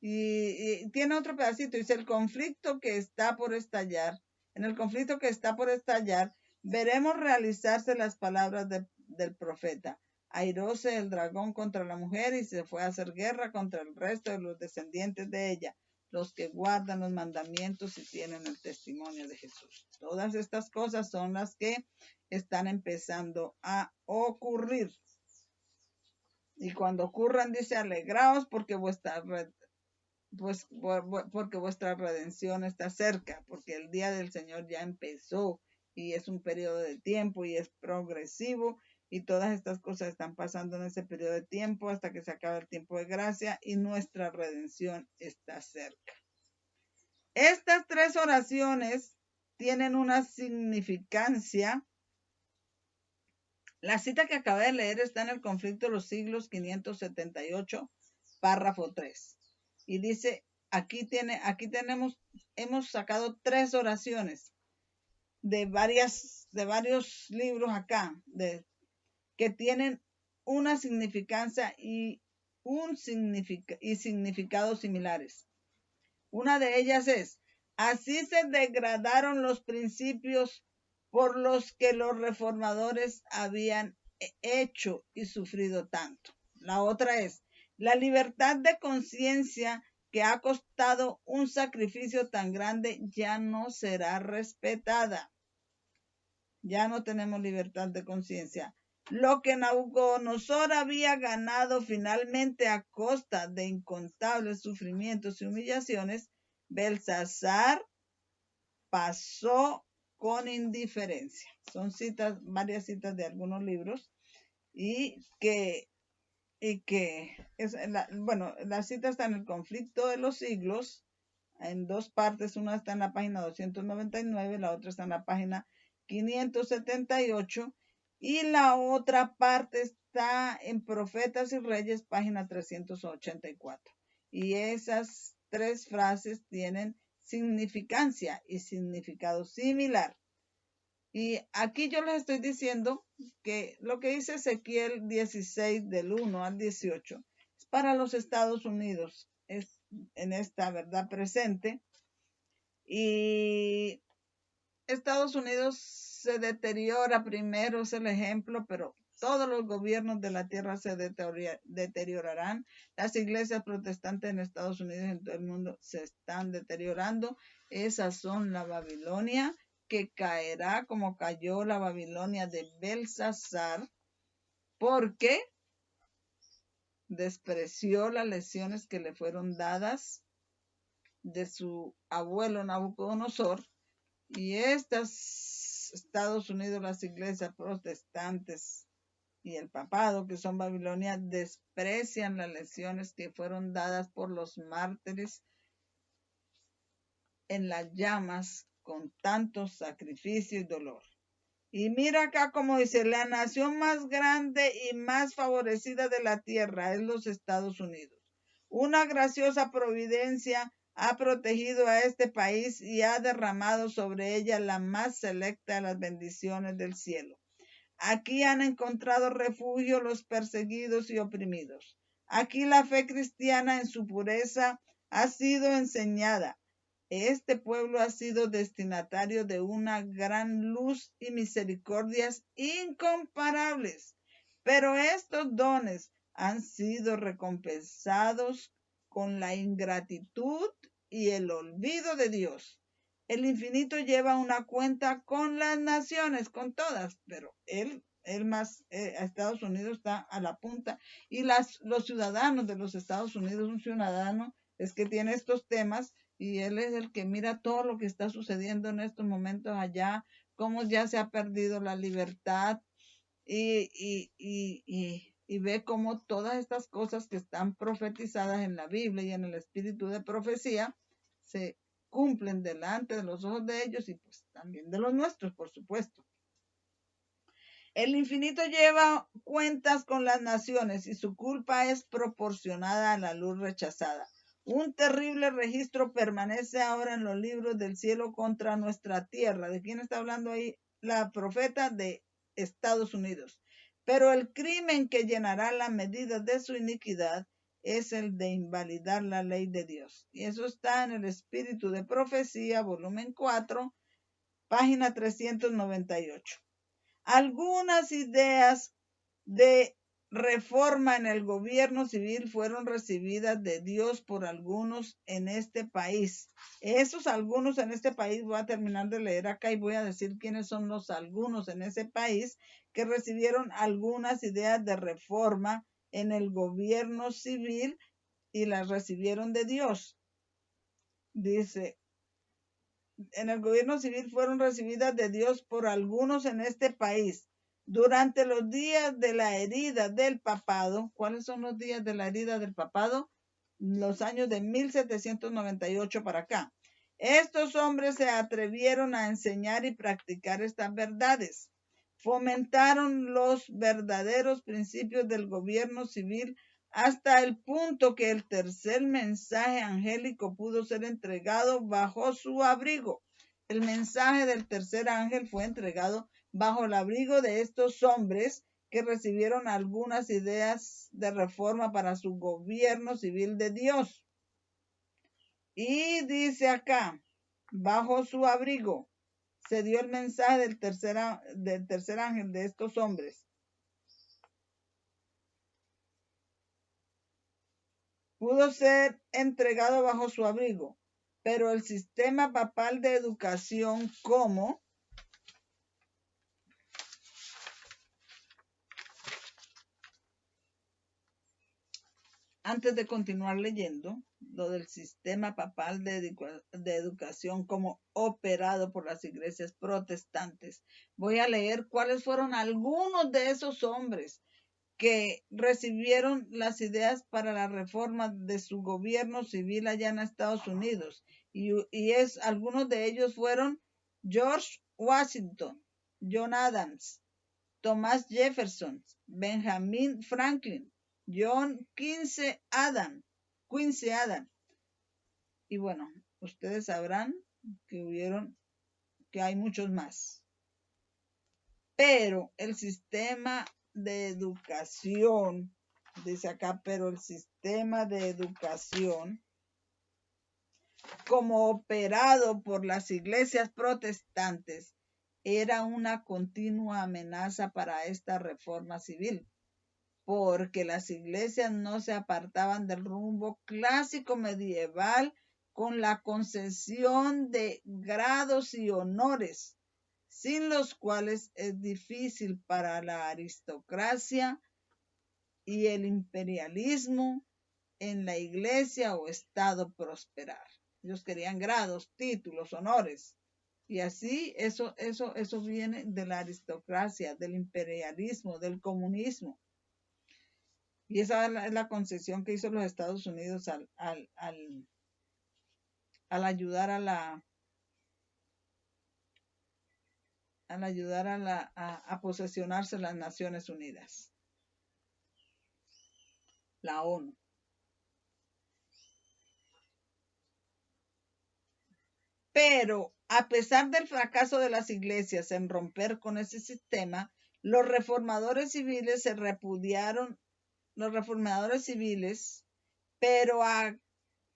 Y tiene otro pedacito, dice, el conflicto que está por estallar, en el conflicto que está por estallar, veremos realizarse las palabras del profeta. airóse el dragón contra la mujer y se fue a hacer guerra contra el resto de los descendientes de ella, los que guardan los mandamientos y tienen el testimonio de Jesús. Todas estas cosas son las que están empezando a ocurrir. Y cuando ocurran, dice, alegraos porque porque vuestra redención está cerca, porque el día del Señor ya empezó y es un periodo de tiempo y es progresivo y todas estas cosas están pasando en ese periodo de tiempo hasta que se acabe el tiempo de gracia y nuestra redención está cerca. Estas tres oraciones tienen una significancia. La cita que acabé de leer está en el Conflicto de los Siglos 578, párrafo 3. Y dice, hemos sacado tres oraciones de varios libros acá, que tienen una significancia y significados similares. Una de ellas es, así se degradaron los principios por los que los reformadores habían hecho y sufrido tanto. La otra es, la libertad de conciencia que ha costado un sacrificio tan grande ya no será respetada. Ya no tenemos libertad de conciencia. Lo que Nabucodonosor había ganado finalmente a costa de incontables sufrimientos y humillaciones, Belsasar pasó con indiferencia. Son varias citas de algunos libros la cita está en el Conflicto de los Siglos, en dos partes. Una está en la página 299, la otra está en la página 578 y la otra parte está en Profetas y Reyes, página 384. Y esas tres frases tienen significancia y significado similar. Y aquí yo les estoy diciendo que lo que dice Ezequiel 16 del 1 al 18 es para los Estados Unidos, es en esta verdad presente. Y Estados Unidos se deteriora primero, es el ejemplo, pero todos los gobiernos de la tierra se deteriorarán. Las iglesias protestantes en Estados Unidos y en todo el mundo se están deteriorando. Esas son la Babilonia, que caerá como cayó la Babilonia de Belsasar, porque despreció las lecciones que le fueron dadas de su abuelo Nabucodonosor. Y Estados Unidos, las iglesias protestantes y el papado, que son Babilonia, desprecian las lecciones que fueron dadas por los mártires en las llamas con tanto sacrificio y dolor. Y mira acá como dice, la nación más grande y más favorecida de la tierra es los Estados Unidos. Una graciosa providencia ha protegido a este país y ha derramado sobre ella la más selecta de las bendiciones del cielo. Aquí han encontrado refugio los perseguidos y oprimidos. Aquí la fe cristiana en su pureza ha sido enseñada. Este pueblo ha sido destinatario de una gran luz y misericordias incomparables, pero estos dones han sido recompensados con la ingratitud y el olvido de Dios. El infinito lleva una cuenta con las naciones, con todas, pero Estados Unidos está a la punta y los ciudadanos de los Estados Unidos, un ciudadano es que tiene estos temas y él es el que mira todo lo que está sucediendo en estos momentos allá, cómo ya se ha perdido la libertad y ve cómo todas estas cosas que están profetizadas en la Biblia y en el espíritu de profecía se cumplen delante de los ojos de ellos y pues también de los nuestros, por supuesto. El infinito lleva cuentas con las naciones y su culpa es proporcionada a la luz rechazada. Un terrible registro permanece ahora en los libros del cielo contra nuestra tierra. ¿De quién está hablando ahí? La profeta de Estados Unidos. Pero el crimen que llenará la medida de su iniquidad es el de invalidar la ley de Dios. Y eso está en el Espíritu de Profecía, volumen 4, página 398. Algunas ideas de reforma en el gobierno civil fueron recibidas de Dios por algunos en este país. Esos algunos en este país, voy a terminar de leer acá y voy a decir quiénes son los algunos en ese país que recibieron algunas ideas de reforma en el gobierno civil y las recibieron de Dios. Dice, en el gobierno civil fueron recibidas de Dios por algunos en este país. Durante los días de la herida del papado, ¿cuáles son los días de la herida del papado? Los años de 1798 para acá. Estos hombres se atrevieron a enseñar y practicar estas verdades. Fomentaron los verdaderos principios del gobierno civil hasta el punto que el tercer mensaje angélico pudo ser entregado bajo su abrigo. El mensaje del tercer ángel fue entregado bajo el abrigo de estos hombres que recibieron algunas ideas de reforma para su gobierno civil de Dios. Y dice acá, bajo su abrigo se dio el mensaje del tercer ángel de estos hombres. Pudo ser entregado bajo su abrigo, pero el sistema papal de educación como antes de continuar leyendo lo del sistema papal de educación como operado por las iglesias protestantes, voy a leer cuáles fueron algunos de esos hombres que recibieron las ideas para la reforma de su gobierno civil allá en Estados Unidos. Algunos de ellos fueron George Washington, John Adams, Thomas Jefferson, Benjamin Franklin, John Quincy Adams. Y bueno, ustedes sabrán que hay muchos más. Pero el sistema de educación, dice acá, pero el sistema de educación como operado por las iglesias protestantes era una continua amenaza para esta reforma civil, porque las iglesias no se apartaban del rumbo clásico medieval con la concesión de grados y honores, sin los cuales es difícil para la aristocracia y el imperialismo en la iglesia o estado prosperar. Ellos querían grados, títulos, honores. Y así eso viene de la aristocracia, del imperialismo, del comunismo. Y esa es la concesión que hizo los Estados Unidos al ayudar a posesionarse las Naciones Unidas, la ONU. Pero a pesar del fracaso de las iglesias en romper con ese sistema, los reformadores civiles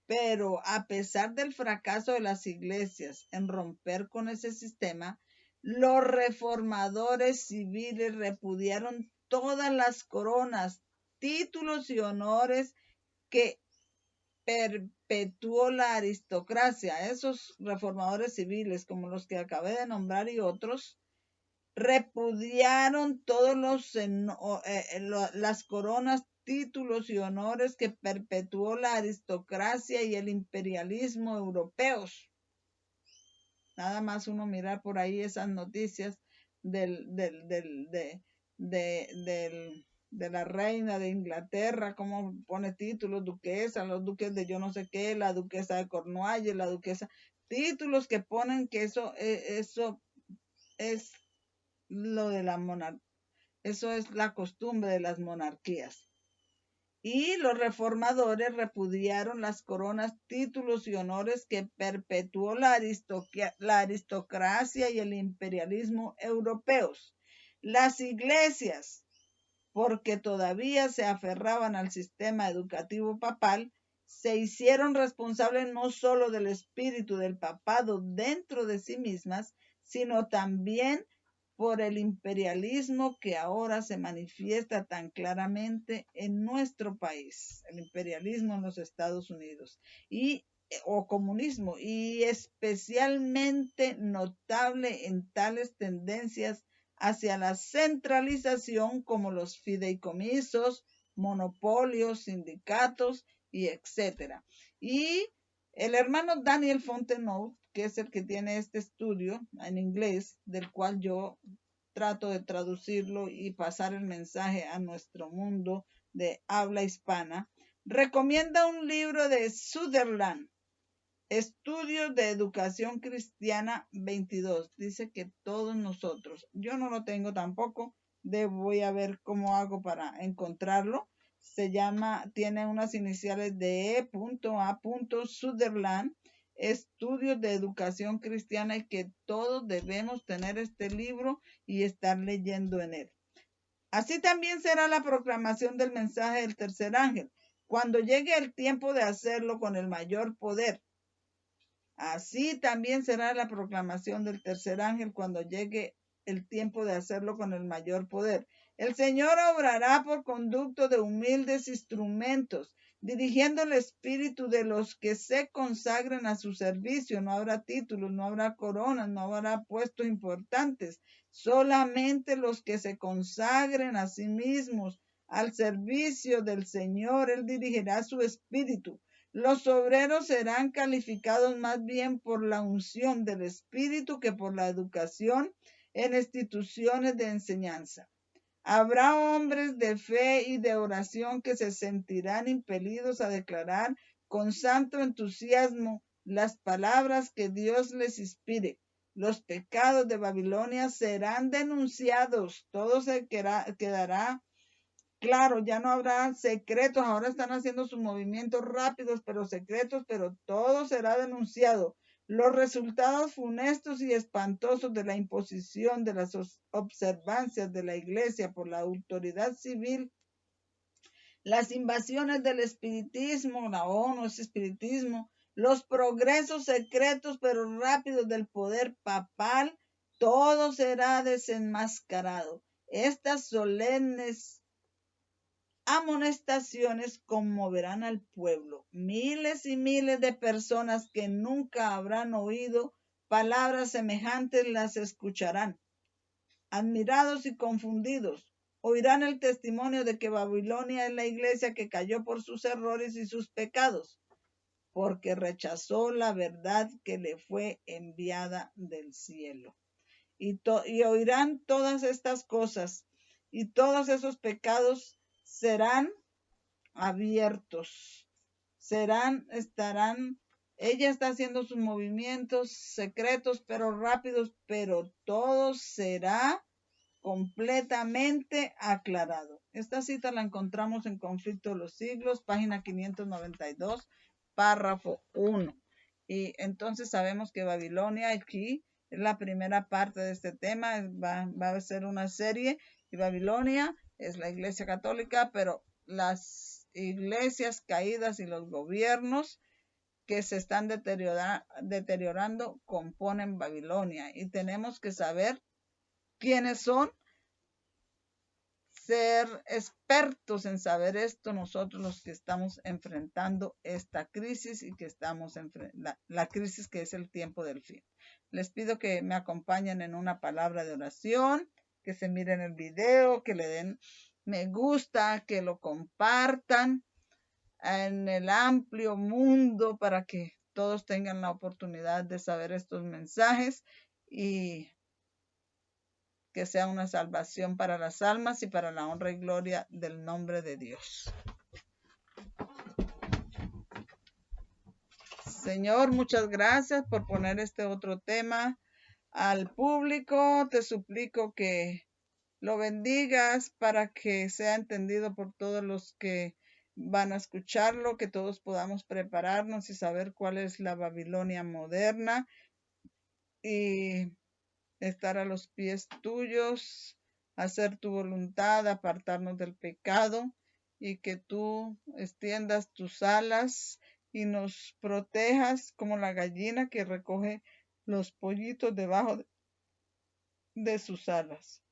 pero a pesar del fracaso de las iglesias en romper con ese sistema, los reformadores civiles repudiaron todas las coronas, títulos y honores que perpetuó la aristocracia. Esos reformadores civiles, como los que acabé de nombrar y otros, repudiaron todos las coronas, títulos y honores que perpetuó la aristocracia y el imperialismo europeos. Nada más uno mirar por ahí esas noticias de la reina de Inglaterra, cómo pone títulos, duquesa, los duques de yo no sé qué, la duquesa de Cornualles, la duquesa, títulos que ponen que eso es lo de la monarquía, eso es la costumbre de las monarquías. Y los reformadores repudiaron las coronas, títulos y honores que perpetuó la aristocracia y el imperialismo europeos. Las iglesias, porque todavía se aferraban al sistema educativo papal, se hicieron responsables no solo del espíritu del papado dentro de sí mismas, sino también por el imperialismo que ahora se manifiesta tan claramente en nuestro país, el imperialismo en los Estados Unidos o comunismo, y especialmente notable en tales tendencias hacia la centralización como los fideicomisos, monopolios, sindicatos y etcétera. Y el hermano Daniel Fontenot, que es el que tiene este estudio en inglés, del cual yo trato de traducirlo y pasar el mensaje a nuestro mundo de habla hispana, recomienda un libro de Sutherland, Estudios de Educación Cristiana 22. Dice que todos nosotros, yo no lo tengo tampoco, voy a ver cómo hago para encontrarlo. Tiene unas iniciales de E.A. Sutherland, Estudios de Educación Cristiana, y que todos debemos tener este libro y estar leyendo en él. Así también será la proclamación del mensaje del tercer ángel, cuando llegue el tiempo de hacerlo con el mayor poder. Así también será la proclamación del tercer ángel cuando llegue el tiempo de hacerlo con el mayor poder. El Señor obrará por conducto de humildes instrumentos, dirigiendo el espíritu de los que se consagren a su servicio. No habrá títulos, no habrá coronas, no habrá puestos importantes. Solamente los que se consagren a sí mismos al servicio del Señor, Él dirigirá su espíritu. Los obreros serán calificados más bien por la unción del Espíritu que por la educación en instituciones de enseñanza. Habrá hombres de fe y de oración que se sentirán impelidos a declarar con santo entusiasmo las palabras que Dios les inspire. Los pecados de Babilonia serán denunciados. Todo se quedará claro, ya no habrá secretos, ahora están haciendo sus movimientos rápidos, pero secretos, pero todo será denunciado. Los resultados funestos y espantosos de la imposición de las observancias de la Iglesia por la autoridad civil, las invasiones del espiritismo, la ONU es espiritismo, los progresos secretos pero rápidos del poder papal, todo será desenmascarado. Estas solemnes amonestaciones conmoverán al pueblo. Miles y miles de personas que nunca habrán oído palabras semejantes las escucharán. Admirados y confundidos, oirán el testimonio de que Babilonia es la iglesia que cayó por sus errores y sus pecados, porque rechazó la verdad que le fue enviada del cielo. Y oirán todas estas cosas, y todos esos pecados serán abiertos, ella está haciendo sus movimientos secretos pero rápidos, pero todo será completamente aclarado. Esta cita la encontramos en Conflicto de los Siglos, página 592, párrafo 1. Y entonces sabemos que Babilonia aquí es la primera parte de este tema, va a ser una serie, y Babilonia es la Iglesia Católica, pero las iglesias caídas y los gobiernos que se están deteriorando componen Babilonia, y tenemos que saber quiénes son, ser expertos en saber esto nosotros los que estamos enfrentando esta crisis y que estamos la crisis que es el tiempo del fin. Les pido que me acompañen en una palabra de oración, que se miren el video, que le den me gusta, que lo compartan en el amplio mundo para que todos tengan la oportunidad de saber estos mensajes y que sea una salvación para las almas y para la honra y gloria del nombre de Dios. Señor, muchas gracias por poner este otro tema al público. Te suplico que lo bendigas para que sea entendido por todos los que van a escucharlo, que todos podamos prepararnos y saber cuál es la Babilonia moderna y estar a los pies tuyos, hacer tu voluntad, apartarnos del pecado y que tú extiendas tus alas y nos protejas como la gallina que recoge los pollitos debajo de sus alas.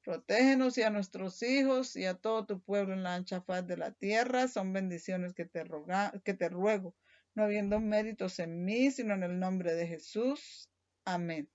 Protégenos y a nuestros hijos y a todo tu pueblo en la ancha faz de la tierra. Son bendiciones que te ruego, no habiendo méritos en mí, sino en el nombre de Jesús. Amén.